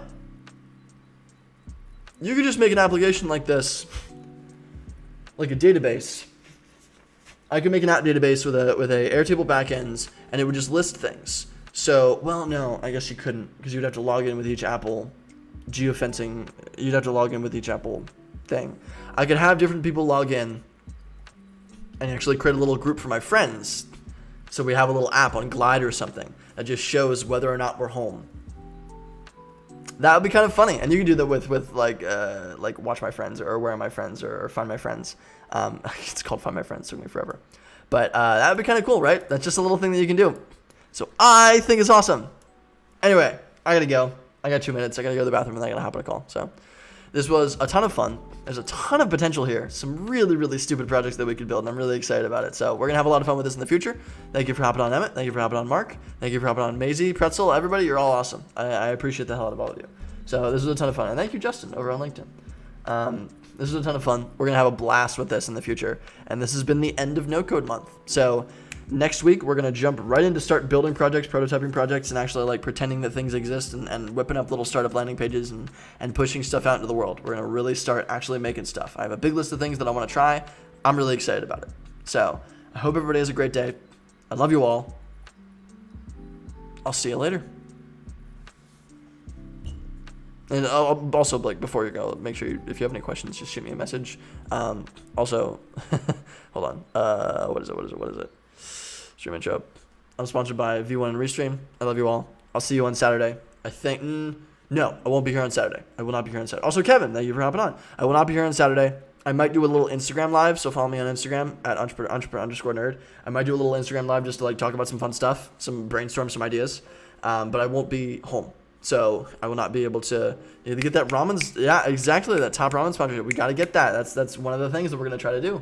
You could just make an application like this, like a database. I could make an app database with a Airtable backends, and it would just list things. So, well, no, I guess you couldn't, because you'd have to log in with each Apple geofencing. You'd have to log in with each Apple thing. I could have different people log in and actually create a little group for my friends. So we have a little app on Glide or something that just shows whether or not we're home. That would be kind of funny, and you can do that with like Watch My Friends or Where Are My Friends or Find My Friends. It's called Find My Friends. It took me forever, but that would be kind of cool, right? That's just a little thing that you can do. So I think it's awesome. Anyway, I gotta go. I got 2 minutes. I gotta go to the bathroom and then I gotta hop on a call. So this was a ton of fun. There's a ton of potential here. Some really stupid projects that we could build, and I'm really excited about it. So we're gonna have a lot of fun with this in the future. Thank you for hopping on, Emmett. Thank you for hopping on, Mark. Thank you for hopping on, Maisie, Pretzel, everybody. You're all awesome. I appreciate the hell out of all of you. So this was a ton of fun, and thank you, Justin, over on LinkedIn. This was a ton of fun. We're gonna have a blast with this in the future, and this has been the end of No Code Month. So next week we're gonna jump right into start building projects, prototyping projects, and actually like pretending that things exist and whipping up little startup landing pages and pushing stuff out into the world. We're gonna really start actually making stuff. I have a big list of things that I want to try. I'm really excited about it. So I hope everybody has a great day. I love you all. I'll see you later. And I'll also, like, before you go, make sure if you have any questions, just shoot me a message. Also, hold on. What is it? Stream intro. I'm sponsored by V1 and Restream. I love you all. I'll see you on Saturday. I think, no, I won't be here on Saturday. I will not be here on Saturday. Also, Kevin, thank you for hopping on. I will not be here on Saturday. I might do a little Instagram live, so follow me on Instagram at @entrepreneur_nerd. I might do a little Instagram live just to, like, talk about some fun stuff, brainstorm some ideas. But I won't be home. So I will not be able to either get that ramen's. Yeah, exactly. That top ramen sponsorship. We got to get that. That's one of the things that we're going to try to do.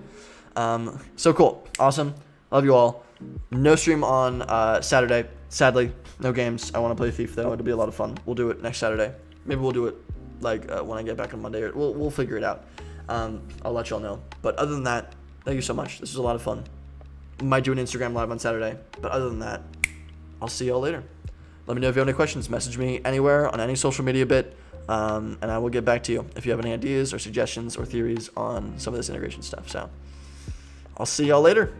So cool. Awesome. Love you all. No stream on Saturday. Sadly, no games. I want to play Thief though. It'll be a lot of fun. We'll do it next Saturday. Maybe we'll do it like when I get back on Monday. Or we'll figure it out. I'll let y'all know. But other than that, thank you so much. This was a lot of fun. Might do an Instagram live on Saturday. But other than that, I'll see y'all later. Let me know if you have any questions. Message me anywhere on any social media bit, and I will get back to you if you have any ideas or suggestions or theories on some of this integration stuff. So I'll see y'all later.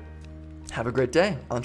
Have a great day, entrepreneurs.